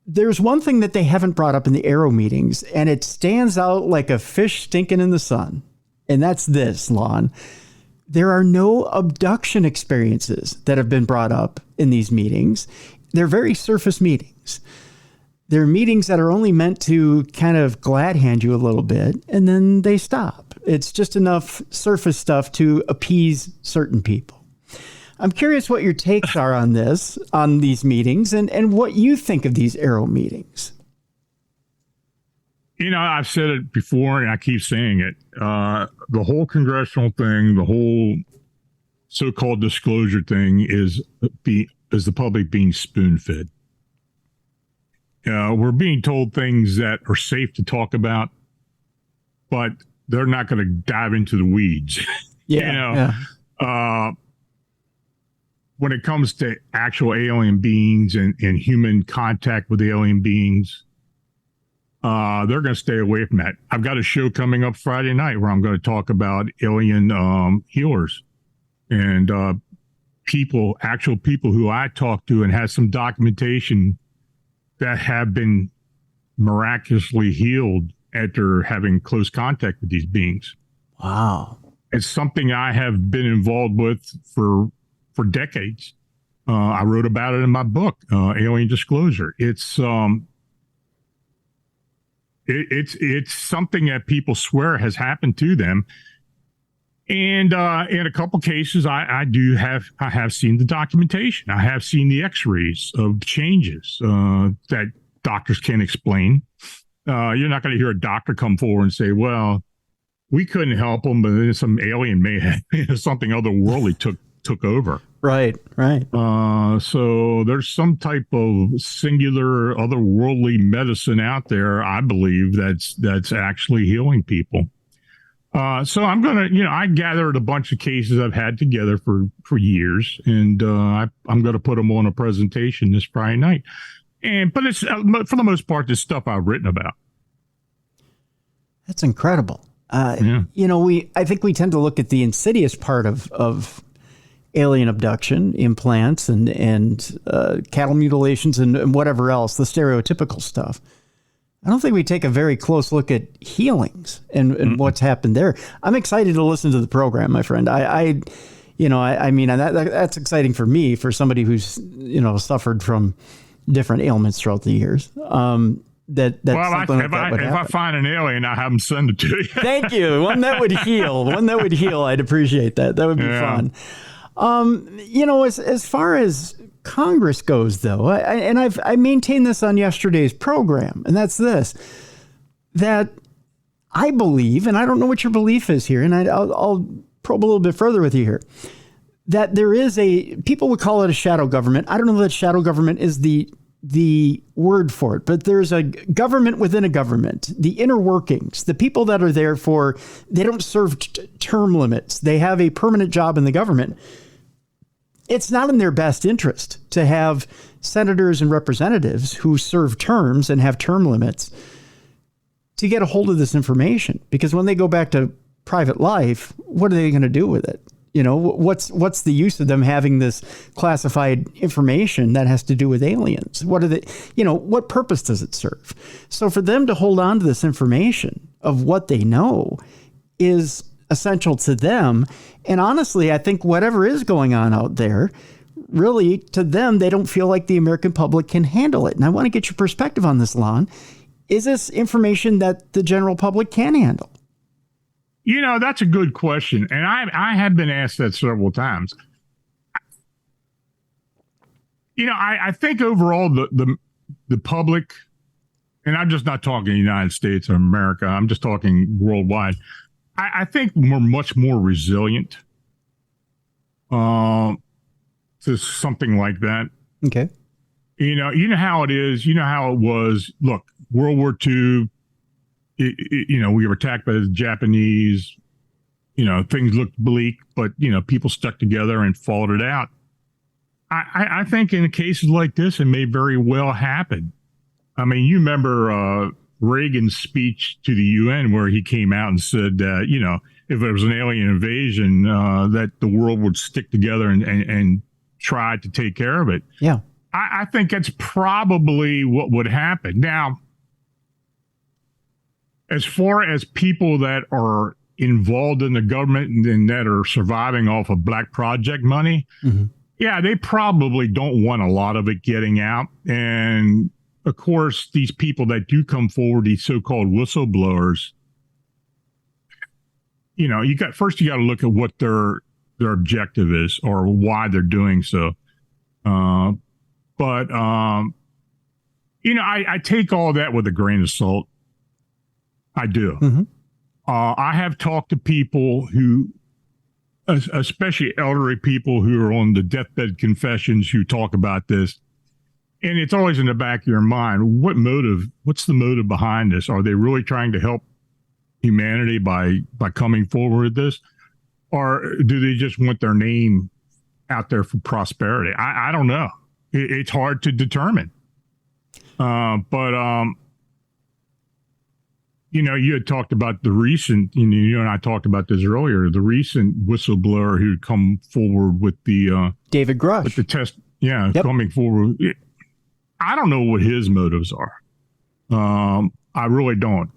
There's one thing that they haven't brought up in the Arrow meetings, and it stands out like a fish stinking in the sun. And that's this, Lon. There are no abduction experiences that have been brought up in these meetings. They're very surface meetings. They're meetings that are only meant to kind of glad hand you a little bit, and then they stop. It's just enough surface stuff to appease certain people. I'm curious what your takes are on these meetings, and what you think of these Arrow meetings. I've said it before, and I keep saying it. The whole congressional thing, the whole so-called disclosure thing is the public being spoon-fed. We're being told things that are safe to talk about, but they're not going to dive into the weeds. Yeah. When it comes to actual alien beings and human contact with alien beings, they're going to stay away from that. I've got a show coming up Friday night where I'm going to talk about alien healers and actual people who I talked to and had some documentation that have been miraculously healed after having close contact with these beings. Wow. It's something I have been involved with for decades. I wrote about it in my book, Alien Disclosure. It's something that people swear has happened to them. And in a couple cases, I have seen the documentation. I have seen the X-rays of changes that doctors can't explain. You're not going to hear a doctor come forward and say, "Well, we couldn't help them, but then some alien may have something otherworldly took over." Right. So there's some type of singular otherworldly medicine out there, I believe, that's actually healing people. So I'm going to, I gathered a bunch of cases I've had together for years, and I'm going to put them on a presentation this Friday night. But it's, for the most part, this stuff I've written about. That's incredible. I think we tend to look at the insidious part of alien abduction, implants, and cattle mutilations, and whatever else, the stereotypical stuff. I don't think we take a very close look at healings and what's happened there. I'm excited to listen to the program, my friend. I mean, that's exciting for me, for somebody who's, suffered from different ailments throughout the years. If I find an alien, I'll have them send it to you. Thank you. One that would heal. I'd appreciate that. That would be fun. As far as Congress goes, though, I maintained this on yesterday's program, and that's this, that I believe, and I don't know what your belief is here, and I'll probe a little bit further with you here, that there is people would call it a shadow government. I don't know that shadow government is the word for it, but there's a government within a government, the inner workings, the people that are there they don't serve term limits. They have a permanent job in the government. It's not in their best interest to have senators and representatives who serve terms and have term limits to get a hold of this information, because when they go back to private life, what are they going to do with it? You know, what's the use of them having this classified information that has to do with aliens? What are they, you know, what purpose does it serve? So for them to hold on to this information of what they know is essential to them. And honestly, I think whatever is going on out there, really to them, they don't feel like the American public can handle it. And I want to get your perspective on this, Lon. Is this information that the general public can handle? You know, that's a good question. And I have been asked that several times. You know, I think overall the public, and I'm just not talking United States or America, I'm just talking worldwide. I think we're much more resilient to something like that. Okay. You know how it is. You know how it was. Look, World War II, you know, we were attacked by the Japanese. You know, things looked bleak, but, you know, people stuck together and fought it out. I think in cases like this, it may very well happen. I mean, you remember Reagan's speech to the UN where he came out and said that, you know, if there was an alien invasion, that the world would stick together and try to take care of it. Yeah. I think that's probably what would happen. Now, as far as people that are involved in the government and that are surviving off of Black Project money, yeah, they probably don't want a lot of it getting out. And of course, these people that do come forward, these so-called whistleblowers, you know, you got to look at what their objective is or why they're doing so. But you know, I take all that with a grain of salt. I do. I have talked to people who, especially elderly people who are on the deathbed confessions, who talk about this. And it's always in the back of your mind, what's the motive behind this? Are they really trying to help humanity by coming forward with this? Or do they just want their name out there for prosperity? I don't know. It's hard to determine. But you know, you had talked about the recent, you and I talked about this earlier, the recent whistleblower who'd come forward with the David Grush. With the test, coming forward. I don't know what his motives are. I really don't.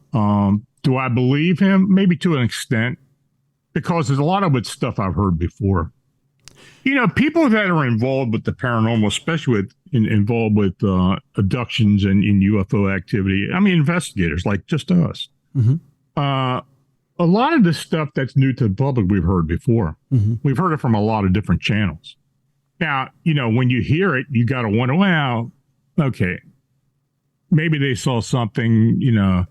Do I believe him? Maybe to an extent, because there's a lot of it stuff I've heard before. You know, people that are involved with the paranormal, especially involved with abductions and in UFO activity, I mean, investigators like just us. A lot of this stuff that's new to the public, we've heard before. We've heard it from a lot of different channels. Now, you know, when you hear it, you got to wonder, well, okay, maybe they saw something, you know,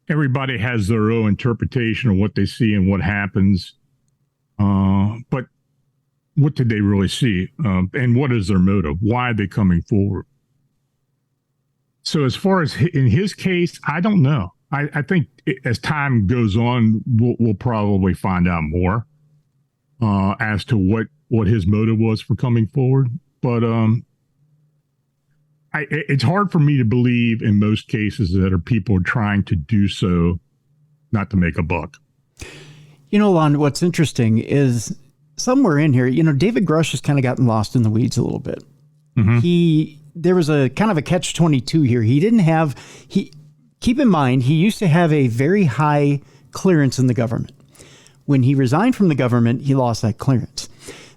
everybody has their own interpretation of what they see and what happens. But what did they really see? And what is their motive? Why are they coming forward? So as far as in his case, I don't know. I think as time goes on, we'll probably find out more as to what his motive was for coming forward. But it's hard for me to believe in most cases that are people trying to do so not to make a buck. You know, Lon, what's interesting is somewhere in here, you know, David Grush has kind of gotten lost in the weeds a little bit. There was a kind of a catch-22 here. Keep in mind, he used to have a very high clearance in the government. When he resigned from the government, he lost that clearance.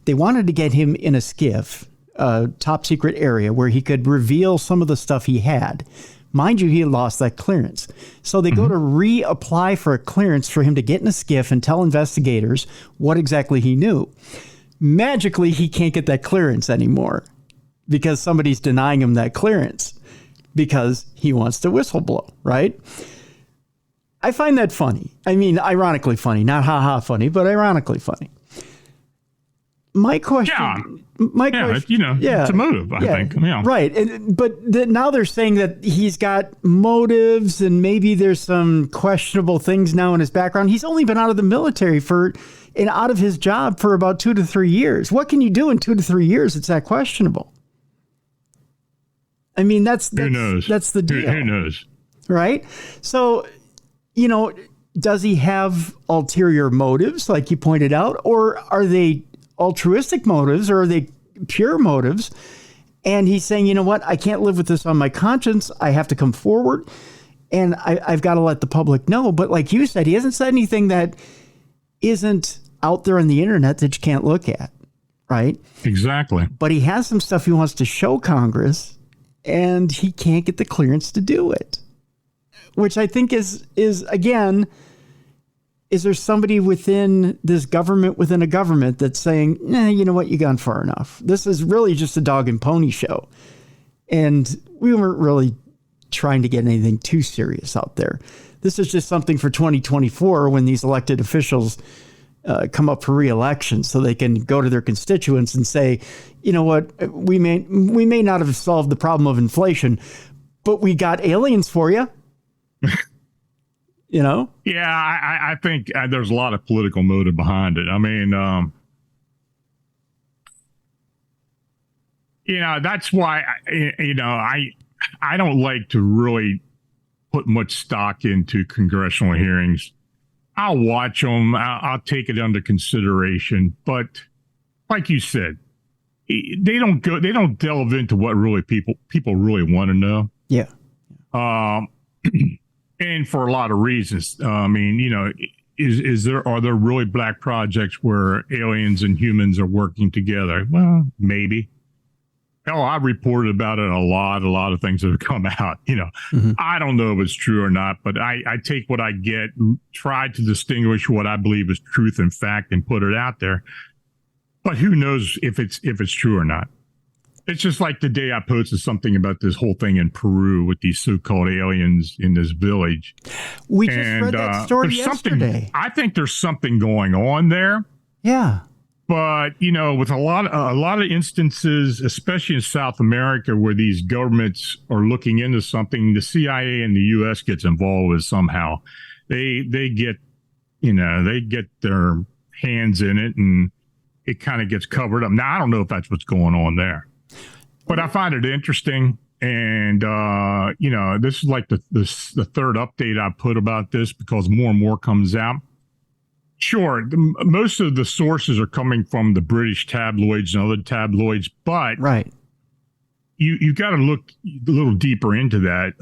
They wanted to get him in a skiff, a top secret area where he could reveal some of the stuff he had. Mind you, he had lost that clearance. So they go to reapply for a clearance for him to get in a skiff and tell investigators what exactly he knew. Magically, he can't get that clearance anymore because somebody's denying him that clearance because he wants to whistleblow, right? I find that funny. I mean, ironically funny, not ha-ha funny, but ironically funny. My question, you know, it's a motive, I think. Yeah. Right. But now they're saying that he's got motives and maybe there's some questionable things now in his background. He's only been out of the military and out of his job for about 2 to 3 years. What can you do in 2 to 3 years? It's that questionable. I mean, that's who knows? That's the deal. Who knows? Right. So, you know, does he have ulterior motives, like you pointed out, or are they altruistic motives, or are they pure motives? And he's saying, you know what, I can't live with this on my conscience. I have to come forward, and I've got to let the public know. But like you said, he hasn't said anything that isn't out there on the internet that you can't look at, right? Exactly. But he has some stuff he wants to show Congress, and he can't get the clearance to do it, which I think is again, is there somebody within this government, within a government, that's saying, nah, you know what, you've gone far enough. This is really just a dog and pony show. And we weren't really trying to get anything too serious out there. This is just something for 2024 when these elected officials come up for re-election, so they can go to their constituents and say, you know what, we may not have solved the problem of inflation, but we got aliens for you. You know? Yeah, I think there's a lot of political motive behind it. I mean, that's why, I don't like to really put much stock into congressional hearings. I'll watch them. I'll take it under consideration. But like you said, they don't delve into what really people really want to know. Yeah. And for a lot of reasons. I mean, are there really black projects where aliens and humans are working together? Well, maybe. Hell, I've reported about it a lot of things that have come out. Mm-hmm. I don't know if it's true or not, but I take what I get, try to distinguish what I believe is truth and fact, and put it out there. But who knows if it's true or not? It's just like the day I posted something about this whole thing in Peru with these so-called aliens in this village. We just read that story yesterday. I think there's something going on there. Yeah. But, with a lot of instances, especially in South America, where these governments are looking into something, the CIA and the U.S. gets involved with somehow. They get their hands in it, and it kind of gets covered up. Now, I don't know if that's what's going on there, but I find it interesting. And, this is like the third update I put about this, because more and more comes out. Sure, most of the sources are coming from the British tabloids and other tabloids, but right, you got to look a little deeper into that.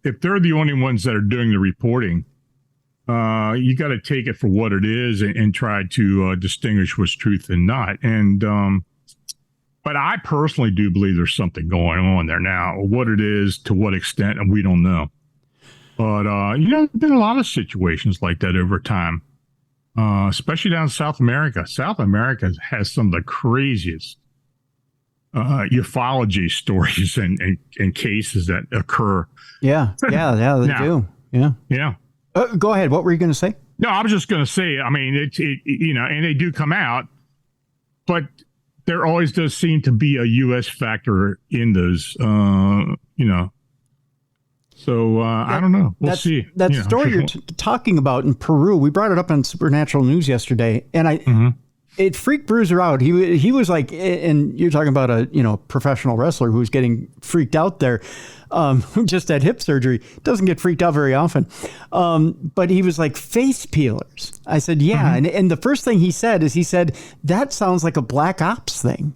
If they're the only ones that are doing the reporting, you got to take it for what it is and try to distinguish what's truth and not. And but I personally do believe there's something going on there now. What it is, to what extent, and we don't know. But there's been a lot of situations like that over time. Especially down in South America. South America has some of the craziest ufology stories and cases that occur. Yeah, they do. Yeah. Yeah. Go ahead. What were you going to say? No, I was just going to say, I mean, and they do come out, but there always does seem to be a U.S. factor in those, So I don't know. We'll see. That story you're talking about in Peru, we brought it up on Supernatural News yesterday, and it freaked Bruiser out. He was like, and you're talking about a professional wrestler who's getting freaked out there, just had hip surgery. Doesn't get freaked out very often, but he was like, face peelers. I said, yeah, and the first thing he said that sounds like a Black Ops thing.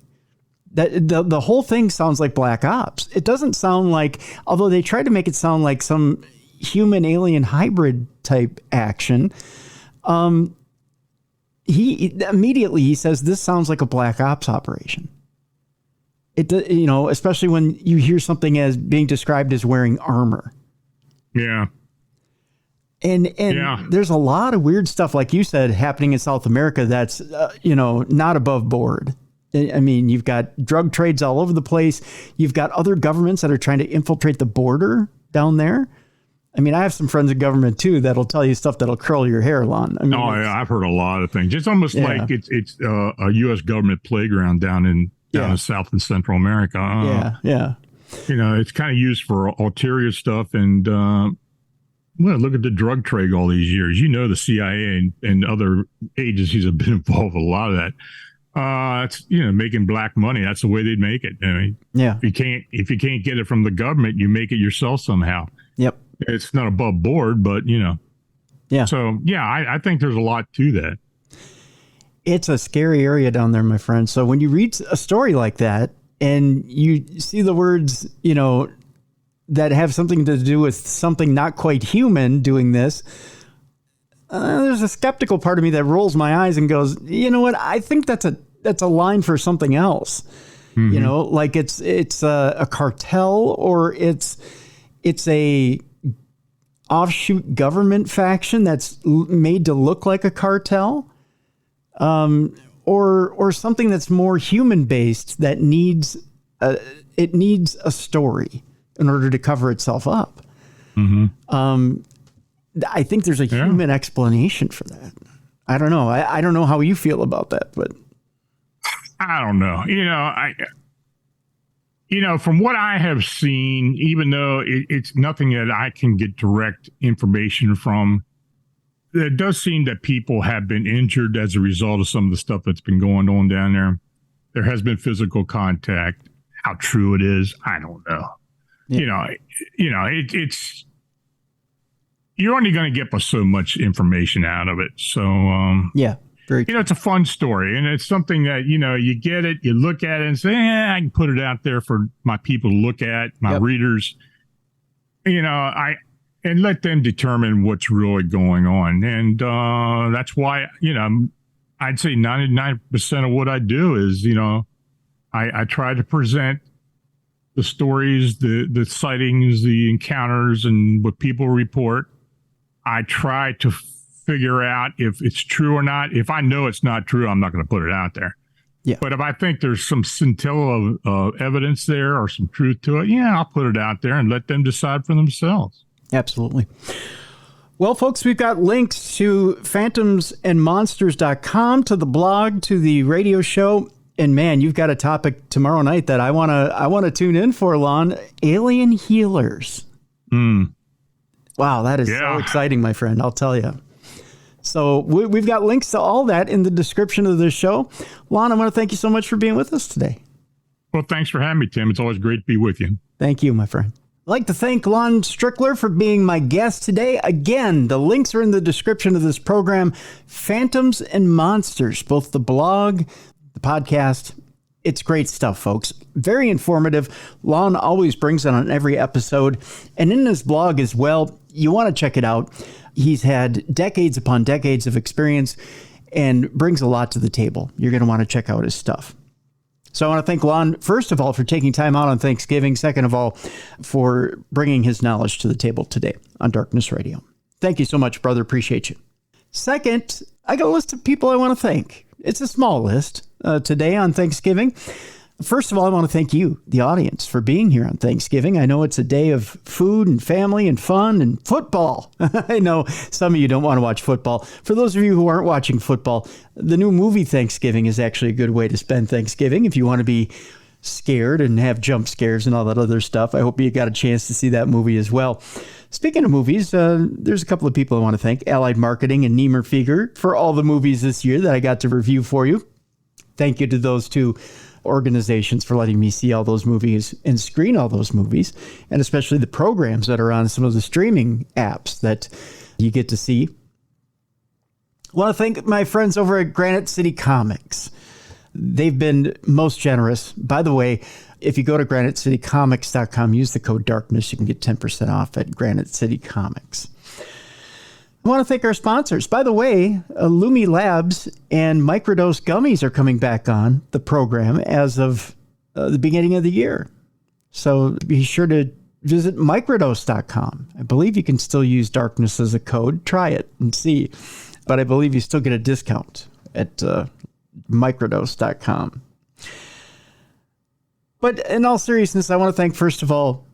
That the whole thing sounds like Black Ops. It doesn't sound like, although they tried to make it sound like some human alien hybrid type action. He immediately says this sounds like a Black Ops operation. It especially when you hear something as being described as wearing armor. Yeah. And there's a lot of weird stuff, like you said, happening in South America that's not above board. I mean, you've got drug trades all over the place. You've got other governments that are trying to infiltrate the border down there. I mean, I have some friends in government, too, that'll tell you stuff that'll curl your hair, Lon. I mean, I've heard a lot of things. It's almost like it's a U.S. government playground down in South and Central America. Yeah. It's kind of used for ulterior stuff. And, look at the drug trade all these years. The CIA and other agencies have been involved with a lot of that. It's making black money. That's the way they'd make it. I mean, yeah. If you can't get it from the government, you make it yourself somehow. Yep. It's not above board, but Yeah. So, yeah, I think there's a lot to that. It's a scary area down there, my friend. So when you read a story like that and you see the words, that have something to do with something not quite human doing this, there's a skeptical part of me that rolls my eyes and goes, you know what? I think that's a line for something else. Mm-hmm. Like it's a cartel, or it's a offshoot government faction that's made to look like a cartel. Or something that's more human based that needs a story in order to cover itself up. Mm-hmm. I think there's a human explanation for that. I don't know. I don't know how you feel about that, but I don't know. From what I have seen, even though it's nothing that I can get direct information from, it does seem that people have been injured as a result of some of the stuff that's been going on down there. There has been physical contact. How true it is, I don't know. Yeah. It's you're only going to get so much information out of it. So yeah, very. It's a fun story, and it's something that you get it, you look at it, and say, I can put it out there for my people to look at, my readers. And let them determine what's really going on. And that's why, I'd say 99% of what I do is, I try to present the stories, the sightings, the encounters, and what people report. I try to figure out if it's true or not. If I know it's not true, I'm not going to put it out there. Yeah. But if I think there's some scintilla of evidence there or some truth to it, I'll put it out there and let them decide for themselves. Absolutely. Well, folks, we've got links to phantomsandmonsters.com, to the blog, to the radio show. And man, you've got a topic tomorrow night that I want to tune in for, Lon. Alien healers. Wow, that is so exciting, my friend. I'll tell you. So we've got links to all that in the description of the show. Lon, I want to thank you so much for being with us today. Well, thanks for having me, Tim. It's always great to be with you. Thank you, my friend. I'd like to thank Lon Strickler for being my guest today. Again, the links are in the description of this program. Phantoms and Monsters, both the blog, the podcast. It's great stuff, folks. Very informative. Lon always brings it on every episode. And in his blog as well, you want to check it out. He's had decades upon decades of experience and brings a lot to the table. You're going to want to check out his stuff. So I want to thank Lon, first of all, for taking time out on Thanksgiving. Second of all, for bringing his knowledge to the table today on Darkness Radio. Thank you so much, brother. Appreciate you. Second, I got a list of people I want to thank. It's a small list today on Thanksgiving. First of all, I want to thank you, the audience, for being here on Thanksgiving. I know it's a day of food and family and fun and football. I know some of you don't want to watch football. For those of you who aren't watching football, the new movie Thanksgiving is actually a good way to spend Thanksgiving if you want to be scared and have jump scares and all that other stuff. I hope you got a chance to see that movie as well. Speaking of movies, there's a couple of people I want to thank. Allied Marketing and Niemer Fieger for all the movies this year that I got to review for you. Thank you to those two organizations for letting me see all those movies and screen all those movies, and especially the programs that are on some of the streaming apps that you get to see. I want to thank my friends over at Granite City Comics. They've been most generous. By the way, if you go to granitecitycomics.com, use the code DARKNESS, you can get 10% off at Granite City Comics. I want to thank our sponsors. By the way, Lumi Labs and Microdose Gummies are coming back on the program as of the beginning of the year. So be sure to visit microdose.com. I believe you can still use Darkness as a code. Try it and see. But I believe you still get a discount at microdose.com. But in all seriousness, I want to thank, first of all,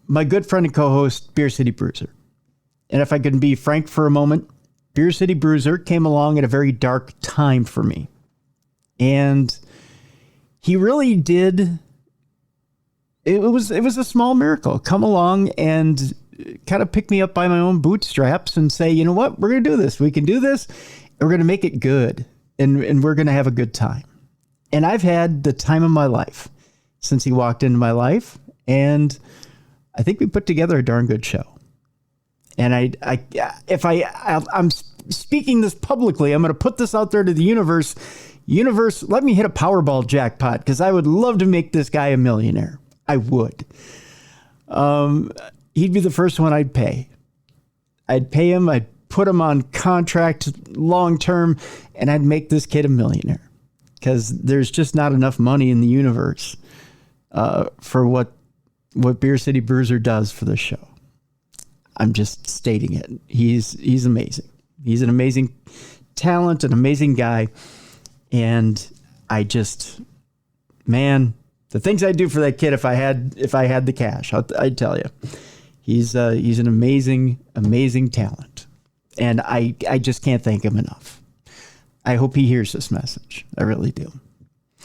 my good friend and co-host, Beer City Bruiser. And if I can be frank for a moment, Beer City Bruiser came along at a very dark time for me. And he really did. It was a small miracle. Come along and kind of pick me up by my own bootstraps and say, you know what, we're going to do this. We can do this. And we're going to make it good. And we're going to have a good time. And I've had the time of my life since he walked into my life. And I think we put together a darn good show. And I'm speaking this publicly. I'm going to put this out there to the universe. Universe, let me hit a Powerball jackpot, because I would love to make this guy a millionaire. I would. He'd be the first one I'd pay. I'd pay him. I'd put him on contract long term, and I'd make this kid a millionaire, because there's just not enough money in the universe for what Beer City Bruiser does for the show. I'm just stating it. He's amazing. He's an amazing talent, an amazing guy. And I just, man, the things I'd do for that kid if I had the cash, I'd tell you. He's an amazing, amazing talent. And I just can't thank him enough. I hope he hears this message. I really do.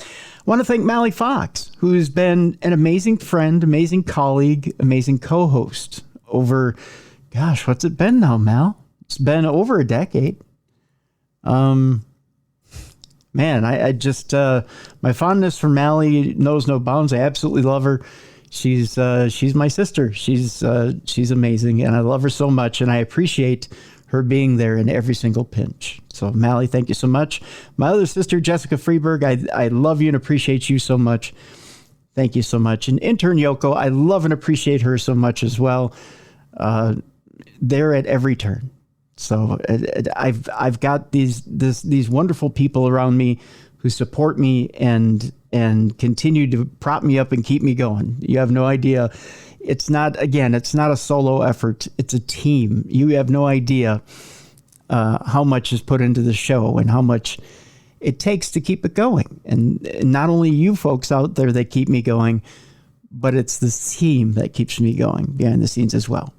I want to thank Mally Fox, who's been an amazing friend, amazing colleague, amazing co-host over, gosh, what's it been now, Mal? It's been over a decade. Man, I just, my fondness for Mally knows no bounds. I absolutely love her. She's my sister. She's amazing, and I love her so much, and I appreciate her being there in every single pinch. So Mally, thank you so much. My other sister, Jessica Freeberg, I love you and appreciate you so much. Thank you so much. And intern Yoko, I love and appreciate her so much as well. They're at every turn. So I've got these wonderful people around me who support me and continue to prop me up and keep me going. You have no idea. It's not a solo effort. It's a team. You have no idea how much is put into the show and how much it takes to keep it going. And not only you folks out there that keep me going, but it's this team that keeps me going behind the scenes as well.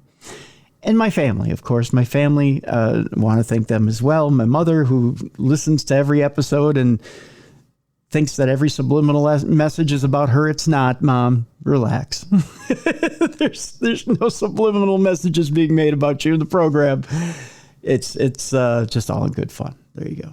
And my family, of course. My family, want to thank them as well. My mother, who listens to every episode and thinks that every subliminal message is about her. It's not, Mom. Relax. There's no subliminal messages being made about you in the program. It's just all in good fun. There you go.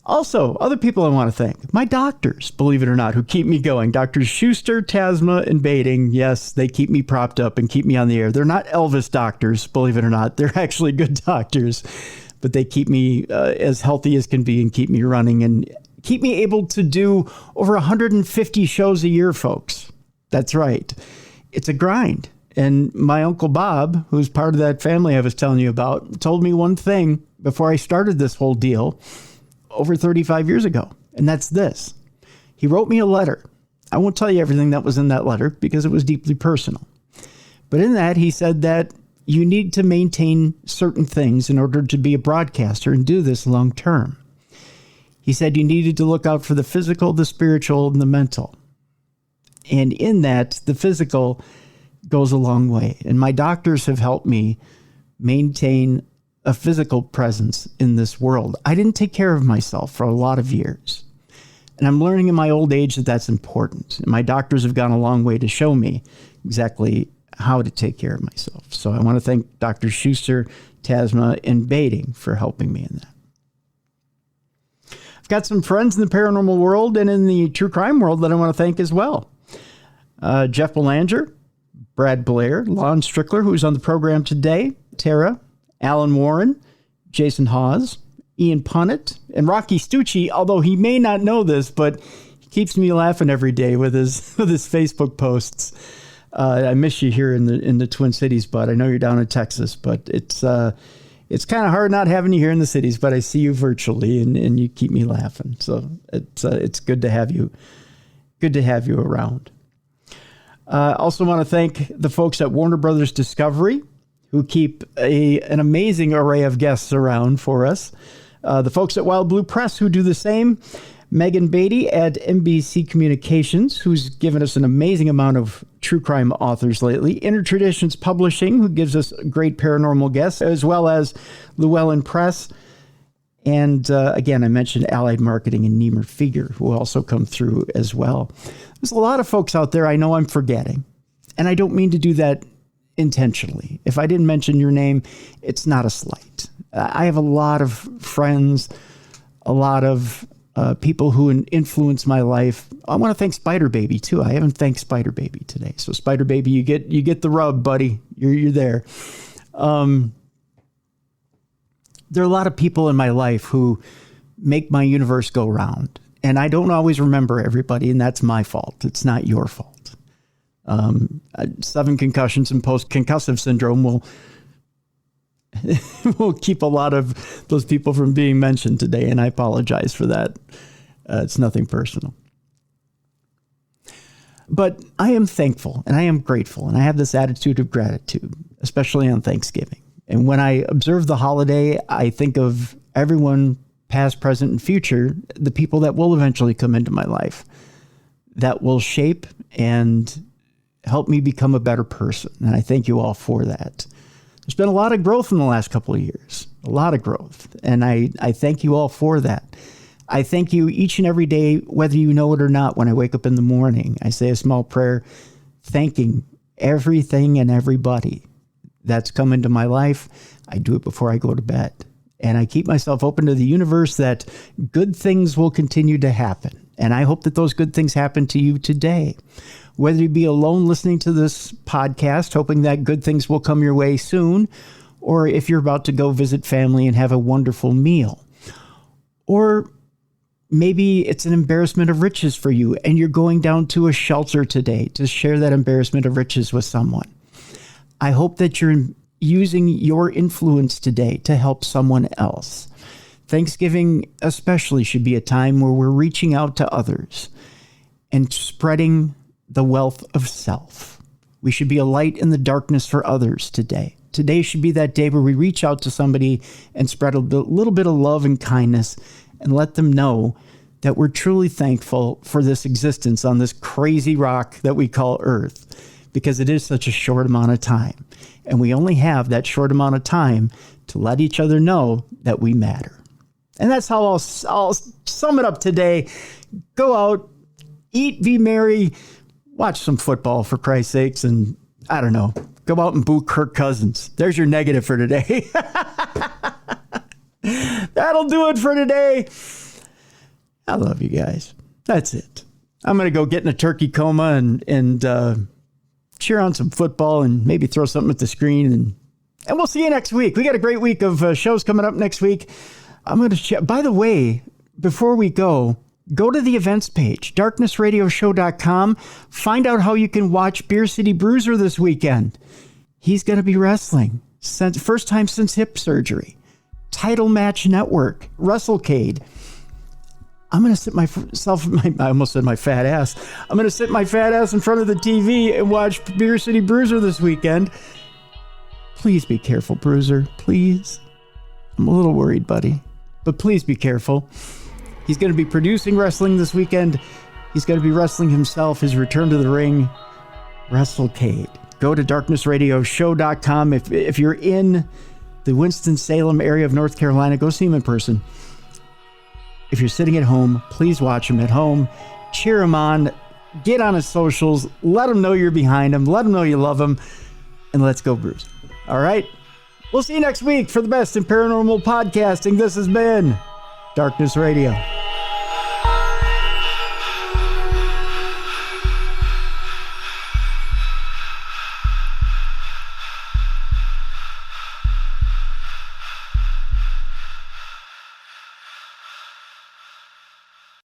Also, other people I want to thank. My doctors, believe it or not, who keep me going. Doctors Schuster, Tasma, and Bading. Yes, they keep me propped up and keep me on the air. They're not Elvis doctors, believe it or not. They're actually good doctors. But they keep me as healthy as can be and keep me running and keep me able to do over 150 shows a year, folks. That's right. It's a grind. And my Uncle Bob, who's part of that family I was telling you about, told me one thing before I started this whole deal over 35 years ago. And that's this. He wrote me a letter. I won't tell you everything that was in that letter because it was deeply personal. But in that, he said that you need to maintain certain things in order to be a broadcaster and do this long term. He said you needed to look out for the physical, the spiritual, and the mental. And in that, the physical goes a long way. And my doctors have helped me maintain a physical presence in this world. I didn't take care of myself for a lot of years. And I'm learning in my old age that that's important. And my doctors have gone a long way to show me exactly how to take care of myself. So I want to thank Dr. Schuster, Tasma, and Bading for helping me in that. I've got some friends in the paranormal world and in the true crime world that I want to thank as well. Jeff Belanger, Brad Blair, Lon Strickler, who's on the program today, Tara, Alan Warren, Jason Hawes, Ian Punnett, and Rocky Stucci, although he may not know this, but he keeps me laughing every day with his Facebook posts. I miss you here in the Twin Cities, bud. I know you're down in Texas, but it's kind of hard not having you here in the cities, but I see you virtually and you keep me laughing. So it's good to have you. Good to have you around. Also want to thank the folks at Warner Brothers Discovery, who keep an amazing array of guests around for us. The folks at Wild Blue Press, who do the same. Megan Beatty at NBC Communications, who's given us an amazing amount of true crime authors lately. Inner Traditions Publishing, who gives us great paranormal guests, as well as Llewellyn Press. And again, I mentioned Allied Marketing and Niemer Figure, who also come through as well. There's a lot of folks out there I know I'm forgetting, and I don't mean to do that intentionally. If I didn't mention your name, it's not a slight. I have a lot of friends, a lot of people who influence my life. I want to thank Spider Baby too. I haven't thanked Spider Baby today. So Spider Baby, you get the rub, buddy. You're there. There are a lot of people in my life who make my universe go round. And I don't always remember everybody, and that's my fault. It's not your fault. 7 concussions and post-concussive syndrome will keep a lot of those people from being mentioned today, and I apologize for that. It's nothing personal. But I am thankful, and I am grateful, and I have this attitude of gratitude, especially on Thanksgiving. And when I observe the holiday, I think of everyone, past, present, and future, the people that will eventually come into my life, that will shape and help me become a better person. And I thank you all for that. There's been a lot of growth in the last couple of years, a lot of growth. And I thank you all for that. I thank you each and every day, whether you know it or not. When I wake up in the morning, I say a small prayer, thanking everything and everybody that's come into my life. I do it before I go to bed. And I keep myself open to the universe that good things will continue to happen. And I hope that those good things happen to you today. Whether you be alone listening to this podcast, hoping that good things will come your way soon, or if you're about to go visit family and have a wonderful meal. Or maybe it's an embarrassment of riches for you, and you're going down to a shelter today to share that embarrassment of riches with someone. I hope that you're using your influence today to help someone else. Thanksgiving especially should be a time where we're reaching out to others and spreading the wealth of self. We should be a light in the darkness for others today. Today should be that day where we reach out to somebody and spread a little bit of love and kindness and let them know that we're truly thankful for this existence on this crazy rock that we call Earth, because it is such a short amount of time. And we only have that short amount of time to let each other know that we matter. And that's how I'll sum it up today. Go out, eat, be merry, watch some football for Christ's sakes, and I don't know, go out and boo Kirk Cousins. There's your negative for today. That'll do it for today. I love you guys. That's it. I'm going to go get in a turkey coma and cheer on some football and maybe throw something at the screen. And we'll see you next week. We got a great week of shows coming up next week. I'm going to by the way, before we go to the events page, darknessradioshow.com. Find out how you can watch Beer City Bruiser this weekend. He's going to be wrestling. First time since hip surgery. Title Match Network. WrestleCade. I'm going to sit I almost said my fat ass. I'm going to sit my fat ass in front of the TV and watch Beer City Bruiser this weekend. Please be careful, Bruiser. Please. I'm a little worried, buddy. But please be careful. He's going to be producing wrestling this weekend. He's going to be wrestling himself, his return to the ring. WrestleCade. Go to darknessradioshow.com. If you're in the Winston-Salem area of North Carolina, go see him in person. If you're sitting at home, please watch him at home. Cheer him on. Get on his socials. Let him know you're behind him. Let him know you love him. And let's go, Bruce. All right? We'll see you next week for the best in paranormal podcasting. This has been Darkness Radio.